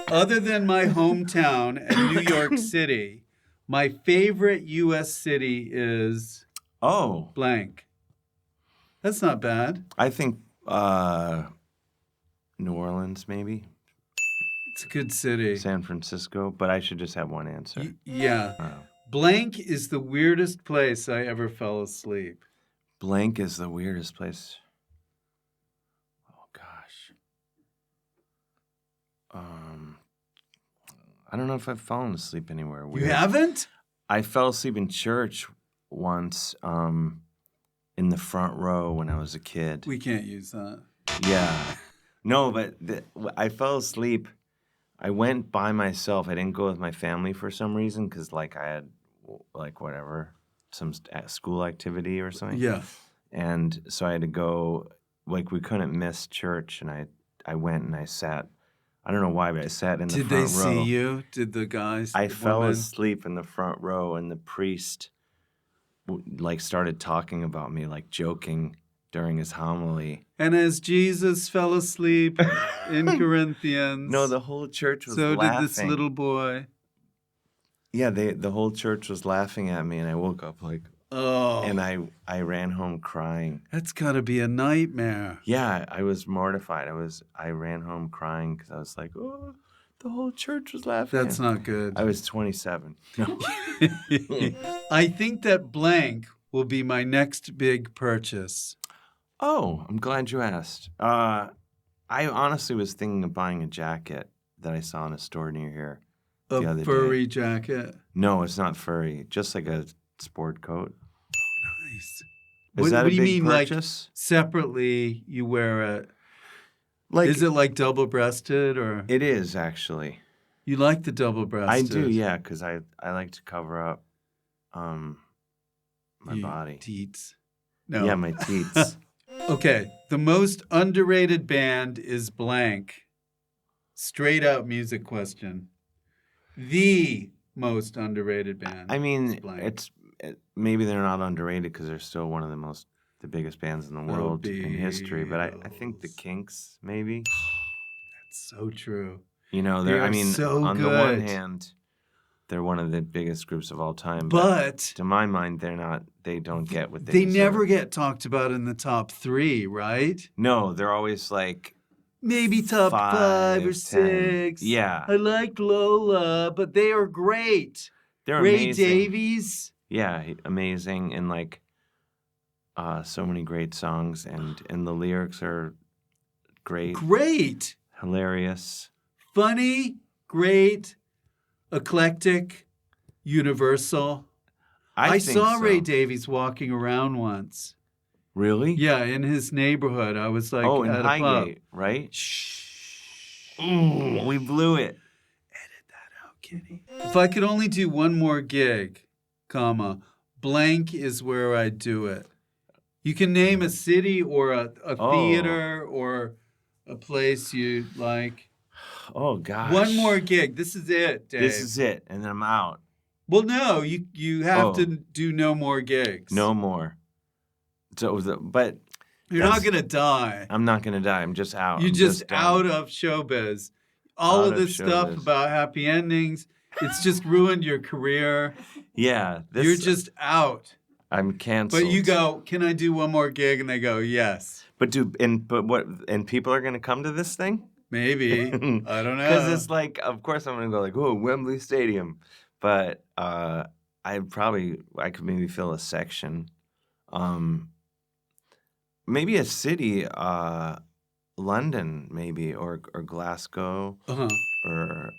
Other than my hometown and New York City, my favorite U.S. city is Oh, blank. That's not bad. I think New Orleans, maybe. It's a good city. San Francisco, but I should just have one answer. Yeah. Oh. Blank is the weirdest place I ever fell asleep. Blank is the weirdest place. Oh gosh. I don't know if I've fallen asleep anywhere weird. You haven't? I fell asleep in church once, in the front row when I was a kid. We can't use that. Yeah. No, but I fell asleep. I went by myself. I didn't go with my family for some reason because, like, I had, like, whatever, some school activity or something. Yeah. And so I had to go, like, we couldn't miss church. And I went and I sat. I don't know why, but I sat in the Did front they row. see you? Did the guys? I the fell women? asleep in the front row, and the priest, like, started talking about me, like, joking during his homily. And as Jesus fell asleep in Corinthians, No, the whole church was so laughing. did this little boy. Yeah, the whole church was laughing at me, and I woke up like, Oh, and I ran home crying. that's got to be a nightmare. Yeah, I was mortified. I ran home crying because I was like, oh, the whole church was laughing. That's not good. I was 27. No. I think that blank will be my next big purchase? Oh, I'm glad you asked. I honestly was thinking of buying a jacket that I saw in a store near here the A other furry day. jacket? No, it's not furry. Just like a sport coat. Nice. Is What that a do you big mean, like, purchase? separately you wear it? Like Is it like double-breasted or? it is actually. You like the I double-breasted? do, yeah, because I like to cover up my You body. teats. Yeah, No. my teats. Okay, the most underrated band is blank. Straight out music question. The most underrated band I is mean, blank. maybe they're not underrated because they're still one of the biggest bands in the Oh, world in history. But I think the Beatles. Kinks, maybe. That's so true. You know, They I are mean, so on the one good. hand, they're one of the biggest groups of all time, but But to my mind, they're not. They don't get what they they deserve. never get talked about in the top 3, right? No, they're always like Maybe top 5 or 5, 10. 6. Yeah, I like Lola, but they are great. they're Ray amazing. Davies. Yeah, amazing, and like so many great songs, and the lyrics are great, Great. hilarious. Funny, great, eclectic, universal. I think saw so. Ray Davies walking around once. Really? Yeah, in his neighborhood. I was like Oh, in at a pub. Highgate, right? Shh. Ooh, we blew it. Edit that out, Kenny. If I could only do one more gig, comma, blank is where I'd do it. You can name a city or a Oh. theater or a place you like. Oh gosh. One more gig. This is it, Dave. This is it, and then I'm out. Well, no, you have to do no more gigs. No more. So, but You're not gonna die. I'm not gonna die. I'm just out. You're I'm just done. out of showbiz. All Out of of this stuff showbiz. about happy endings, it's just ruined your career. Yeah, You're just out. I'm canceled. But you go, can I do one more gig? And they go, yes. But people are gonna come to this thing? Maybe. I don't know. Because it's like, of course I'm gonna go like, oh, Wembley Stadium, but I could maybe fill a section, maybe a city, London maybe or Glasgow or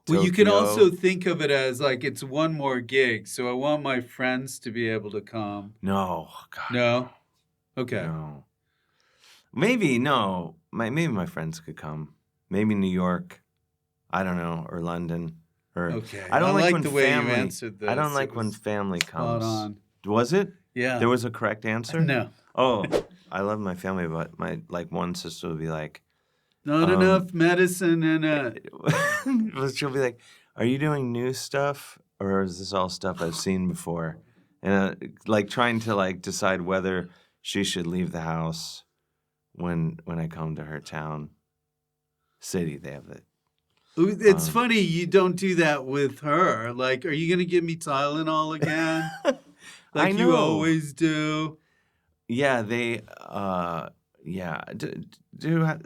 Well, you can Tokyo. also think of it as like it's one more gig. So I want my friends to be able to come. No, God, No? Okay. no. Maybe no. Maybe my friends could come. Maybe New York. I don't know, or London. Or Okay. I don't like when the way family. you answered this. I don't It like when was family spot comes. on. Was it? Yeah. There was a correct answer? No. Oh, I love my family, but my one sister would be like, Not enough medicine in it. she'll be like, "Are you doing new stuff, or is this all stuff I've seen before?" And like trying to like decide whether she should leave the house when I come to her town, city. They have it. It's funny you don't do that with her. Like, are you gonna give me Tylenol again? Like you always do. Yeah, they. Yeah.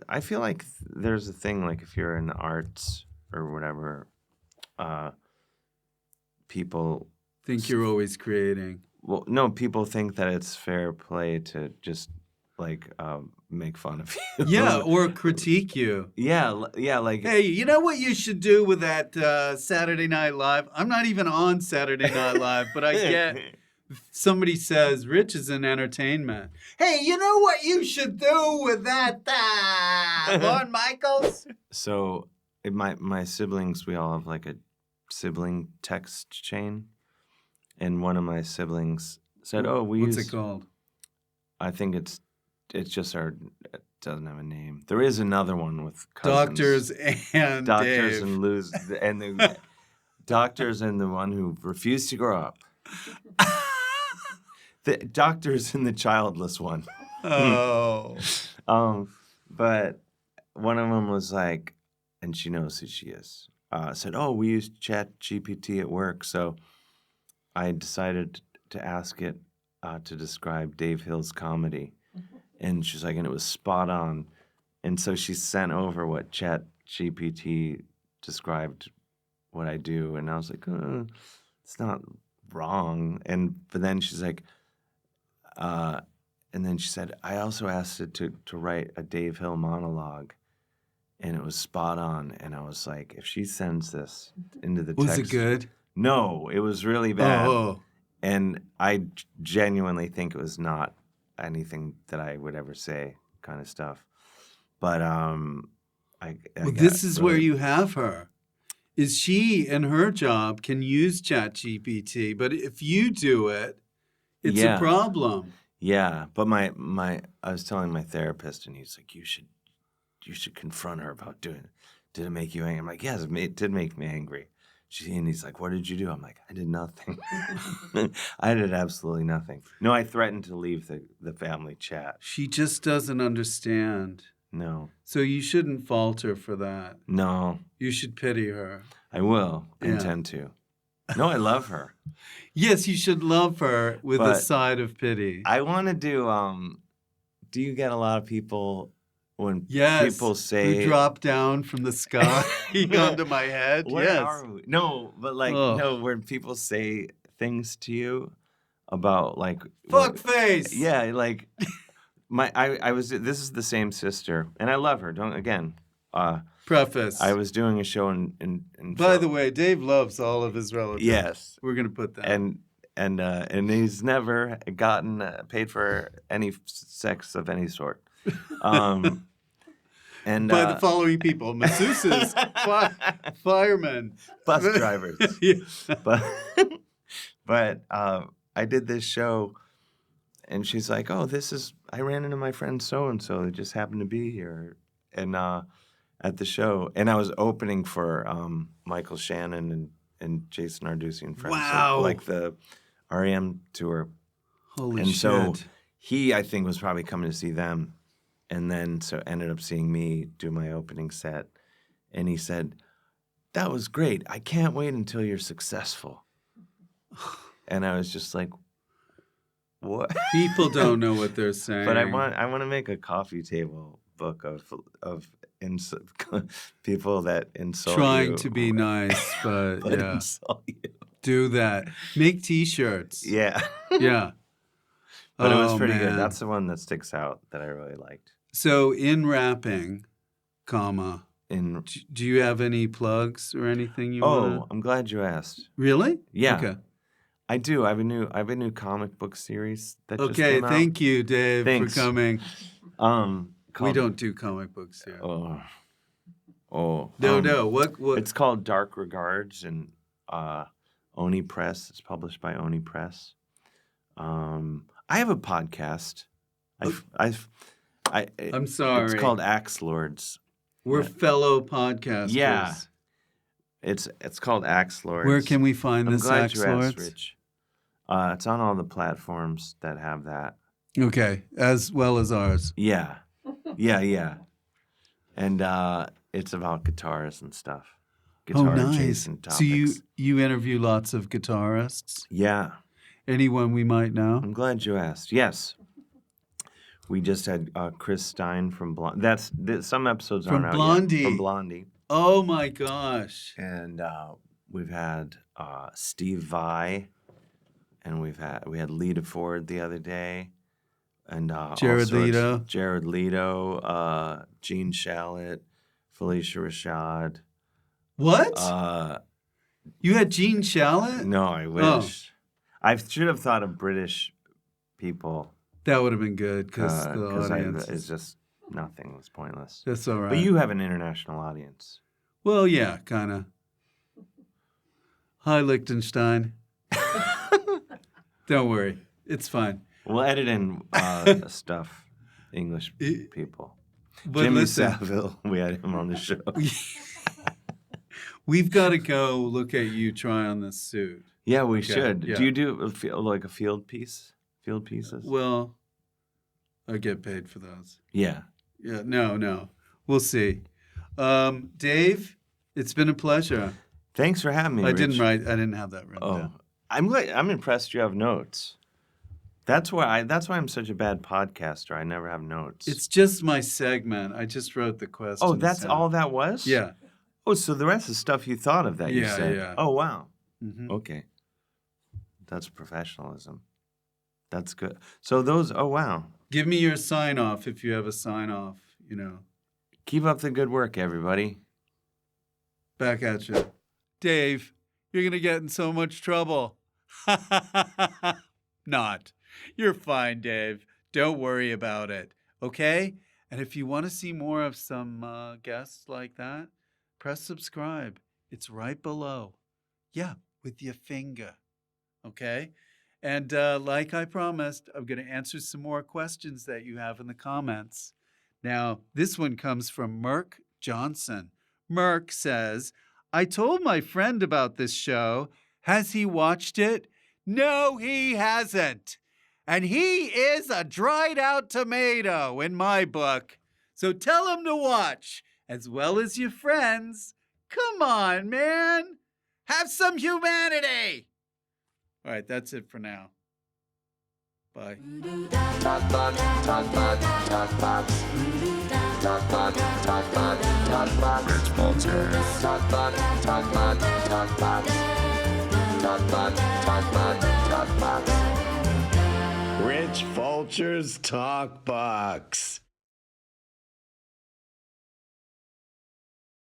I feel like there's a thing like if you're in the arts or whatever, people think you're always creating. Well, no, people think that it's fair play to just like make fun of you. Yeah, or critique you. Yeah, like hey, you know what you should do with that Saturday Night Live? I'm not even on Saturday Night Live, but I get somebody says Rich is in entertainment. Hey, you know what you should do with that Lorne Michaels? So my siblings, we all have like a sibling text chain, and one of my siblings said, "Oh, what's it called?" I think it's just it doesn't have a name. There is another one with cousins. Doctors Dave. and the doctors and the one who refused to grow up. The doctors and the childless one. Oh. But one of them was like, and she knows who she is. Said, "Oh, we use Chat GPT at work, so I decided to ask it to describe Dave Hill's comedy." And she's like, and it was spot on. And so she sent over what Chat GPT described what I do, and I was like, it's not wrong. But then she's like, and then she said, I also asked it to write a Dave Hill monologue, and it was spot on. And I was like, if she sends this into the Was text. it good? No, it was really bad. Oh. And I genuinely think it was not anything that I would ever say, kind of stuff. But This is where you have her. Is she in her job can use ChatGPT, but if you do it, it's a problem. Yeah, but I was telling my therapist, and he's like, you should confront her about doing it. Did it make you angry? I'm like, yes, it did make me angry. And he's like, what did you do? I'm like, I did nothing. I did absolutely nothing. No, I threatened to leave the family chat. She just doesn't understand. No. So you shouldn't falter for that. No. You should pity her. I will. I intend to. No, I love her. Yes, you should love her with a side of pity. I want to do you get a lot of people when people say... who drop down from the sky onto my head? Where are we? No, but no, when people say things to you about like... Fuck face! Yeah, like... This is the same sister, and I love her. Preface. I was doing a show in By the way, Dave loves all of his relatives. Yes. We're going to put that. And he's never gotten paid for any sex of any sort. And by the following people: masseuses, firemen, bus drivers. But I did this show, and she's like, "Oh, I ran into my friend so and so. They just happened to be here, and at the show, and I was opening for Michael Shannon and Jason Arducci and friends. Wow! So, like the REM tour. Holy shit! And so he, I think, was probably coming to see them. And then ended up seeing me do my opening set. And he said, that was great. I can't wait until you're successful. And I was just like, what? People don't know what they're saying. But I want to make a coffee table book of people that insult you. Trying to be nice, but yeah. Insult you. Do that. Make T-shirts. Yeah. Yeah. But it was pretty good. That's the one that sticks out that I really liked. So in rapping, do you have any plugs or anything you want? Oh, I'm glad you asked. Really? Yeah. Okay. I do. I have a new comic book series that just came out. Thank you, Dave, for coming. We don't do comic books here. No. What? It's called Dark Regards, and Oni Press. It's published by Oni Press. I have a podcast. I'm sorry. It's called Axe Lords. We're fellow podcasters. Yeah. It's called Axe Lords. Where can we find this Axe Lords? I'm glad you asked, Rich. It's on all the platforms that have that. Okay, as well as ours. Yeah. And it's about guitars and stuff. Guitar adjacent topics. So you interview lots of guitarists? Yeah. Anyone we might know? I'm glad you asked. Yes. We just had Chris Stein from Blondie. Some episodes aren't out yet. From Blondie. Oh my gosh! And we've had Steve Vai, and we had Lita Ford the other day, and Jared Leto, Gene Shalit, Felicia Rashad. What? You had Gene Shalit? No, I wish. Oh. I should have thought of British people. That would have been good because the audience is just nothing. It was pointless. That's all right. But you have an international audience. Well, yeah, kind of. Hi, Liechtenstein. Don't worry. It's fine. We'll edit in stuff, English people. But Jimmy Savile, we had him on the show. We've got to go look at you try on this suit. Yeah, we should. Yeah. Do you do like a field piece? Field pieces? Well, I get paid for those. Yeah. Yeah. No. We'll see. Dave, it's been a pleasure. Thanks for having me. I Rich. didn't have that written down. I'm impressed you have notes. That's why I'm such a bad podcaster. I never have notes. It's just my segment. I just wrote the questions. Oh, that's all that was? Yeah. Oh, so the rest is stuff you thought of that you said. Yeah. Oh, wow. Mm-hmm. Okay. That's professionalism. That's good. So those, oh, wow. Give me your sign off if you have a sign off, you know. Keep up the good work, everybody. Back at you. Dave, you're going to get in so much trouble. Not. You're fine, Dave. Don't worry about it. Okay? And if you want to see more of some guests like that, press subscribe. It's right below. Yeah, with your finger. Okay? And like I promised, I'm going to answer some more questions that you have in the comments. Now, this one comes from Merck Johnson. Merck says, I told my friend about this show. Has he watched it? No, he hasn't. And he is a dried out tomato in my book. So tell him to watch, as well as your friends. Come on, man. Have some humanity. All right, that's it for now. Bye. Rich Fulcher. Rich Fulcher's TalkBox.